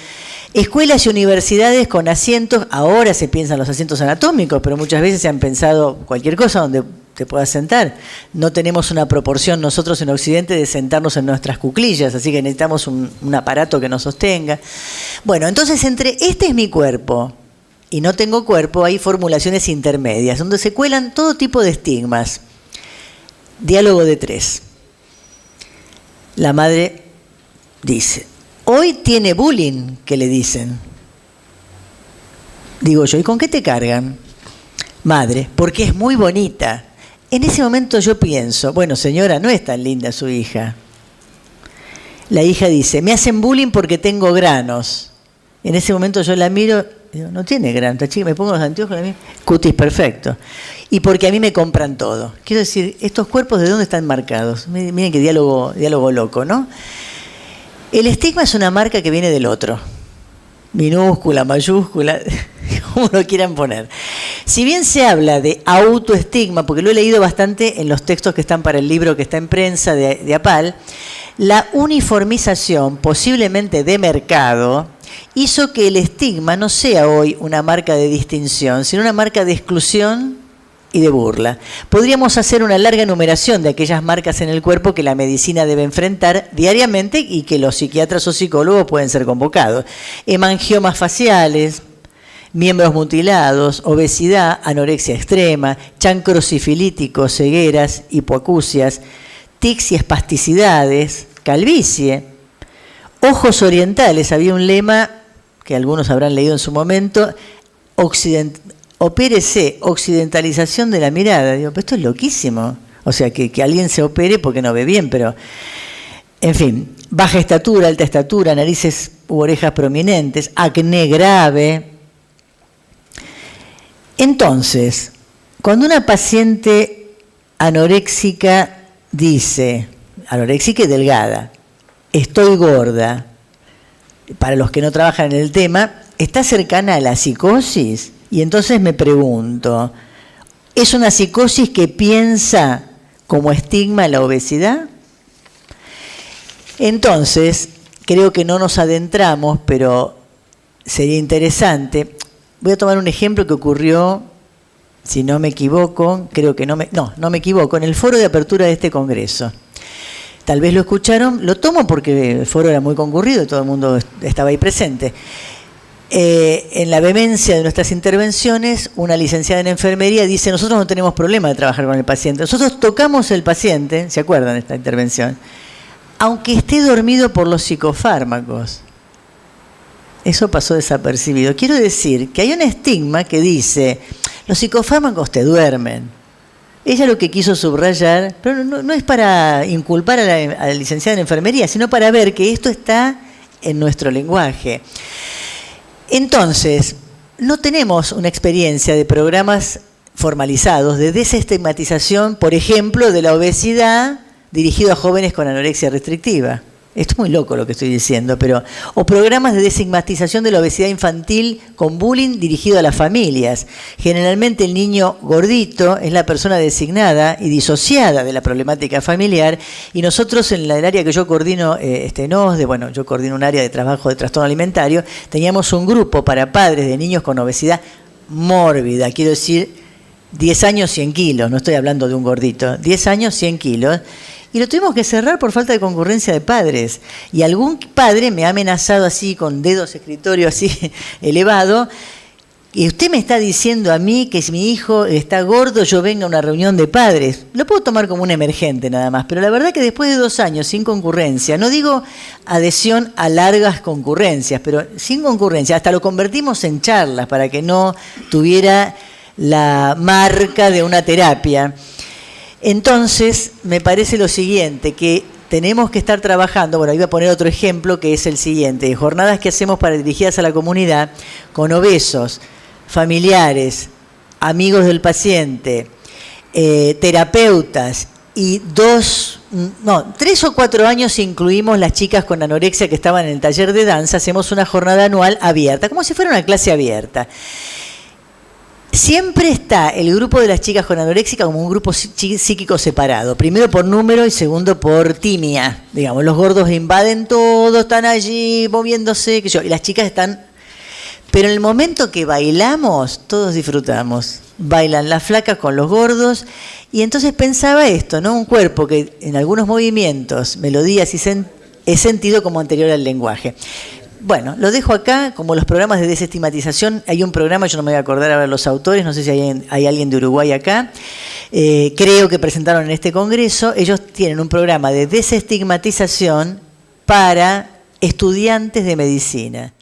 Escuelas y universidades con asientos, ahora se piensan los asientos anatómicos, pero muchas veces se han pensado cualquier cosa donde te puedas sentar. No tenemos una proporción nosotros en Occidente de sentarnos en nuestras cuclillas, así que necesitamos un aparato que nos sostenga. Bueno, entonces entre este es mi cuerpo y no tengo cuerpo hay formulaciones intermedias, donde se cuelan todo tipo de estigmas. Diálogo de tres. La madre dice, hoy tiene bullying, que le dicen. Digo yo, ¿y con qué te cargan? Madre, porque es muy bonita. En ese momento yo pienso, bueno, señora, no es tan linda su hija. La hija dice, me hacen bullying porque tengo granos. En ese momento yo la miro, digo, no tiene granos, esta chica, me pongo los anteojos, cutis perfecto. Y porque a mí me compran todo. Quiero decir, estos cuerpos, ¿de dónde están marcados? Miren qué diálogo loco, ¿no? El estigma es una marca que viene del otro. Minúscula, mayúscula, como lo quieran poner. Si bien se habla de autoestigma, porque lo he leído bastante en los textos que están para el libro que está en prensa de APAL, la uniformización, posiblemente de mercado, hizo que el estigma no sea hoy una marca de distinción, sino una marca de exclusión y de burla. Podríamos hacer una larga enumeración de aquellas marcas en el cuerpo que la medicina debe enfrentar diariamente y que los psiquiatras o psicólogos pueden ser convocados. Hemangiomas faciales, miembros mutilados, obesidad, anorexia extrema, chancros sifilíticos, cegueras, hipoacusias, tics y espasticidades, calvicie, ojos orientales. Había un lema que algunos habrán leído en su momento, opérese, occidentalización de la mirada. Digo, pero esto es loquísimo. O sea, que alguien se opere porque no ve bien, pero... En fin, baja estatura, alta estatura, narices u orejas prominentes, acné grave. Entonces, cuando una paciente anoréxica dice, anoréxica y delgada, estoy gorda, para los que no trabajan en el tema, ¿está cercana a la psicosis? Y entonces me pregunto, ¿es una psicosis que piensa como estigma la obesidad? Entonces, creo que no nos adentramos, pero sería interesante. Voy a tomar un ejemplo que ocurrió, si no me equivoco, no me equivoco, en el foro de apertura de este congreso. Tal vez lo escucharon, lo tomo porque el foro era muy concurrido y todo el mundo estaba ahí presente. En la vehemencia de nuestras intervenciones, una licenciada en enfermería dice, nosotros no tenemos problema de trabajar con el paciente, nosotros tocamos el paciente, ¿se acuerdan de esta intervención? Aunque esté dormido por los psicofármacos. Eso pasó desapercibido. Quiero decir que hay un estigma que dice, los psicofármacos te duermen. Ella lo que quiso subrayar, pero no es para inculpar a la licenciada en enfermería, sino para ver que esto está en nuestro lenguaje. Entonces, no tenemos una experiencia de programas formalizados de desestigmatización, por ejemplo, de la obesidad dirigido a jóvenes con anorexia restrictiva. Esto es muy loco lo que estoy diciendo, o programas de desestigmatización de la obesidad infantil con bullying dirigido a las familias. Generalmente el niño gordito es la persona designada y disociada de la problemática familiar, y nosotros en el área que yo coordino, yo coordino un área de trabajo de trastorno alimentario, teníamos un grupo para padres de niños con obesidad mórbida, quiero decir 10 años 100 kilos, no estoy hablando de un gordito, 10 años 100 kilos, y lo tuvimos que cerrar por falta de concurrencia de padres. Y algún padre me ha amenazado así, con dedos de escritorio así elevado, y usted me está diciendo a mí que si mi hijo está gordo, yo venga a una reunión de padres. Lo puedo tomar como un emergente nada más, pero la verdad que después de 2 años sin concurrencia, no digo adhesión a largas concurrencias, pero sin concurrencia, hasta lo convertimos en charlas para que no tuviera la marca de una terapia. Entonces, me parece lo siguiente, que tenemos que estar trabajando, bueno, iba a poner otro ejemplo que es el siguiente, jornadas que hacemos para dirigidas a la comunidad con obesos, familiares, amigos del paciente, terapeutas, y 3 o 4 años incluimos las chicas con anorexia que estaban en el taller de danza, hacemos una jornada anual abierta, como si fuera una clase abierta. Siempre está el grupo de las chicas con anorexia como un grupo psíquico separado. Primero por número y segundo por timia. Digamos, los gordos invaden todo, están allí moviéndose, y las chicas están... Pero en el momento que bailamos, todos disfrutamos. Bailan las flacas con los gordos. Y entonces pensaba esto, ¿no? Un cuerpo que en algunos movimientos, melodías es sentido como anterior al lenguaje. Bueno, lo dejo acá, como los programas de desestigmatización. Hay un programa, yo no me voy a acordar ahora los autores, no sé si hay alguien de Uruguay acá, creo que presentaron en este congreso. Ellos tienen un programa de desestigmatización para estudiantes de medicina.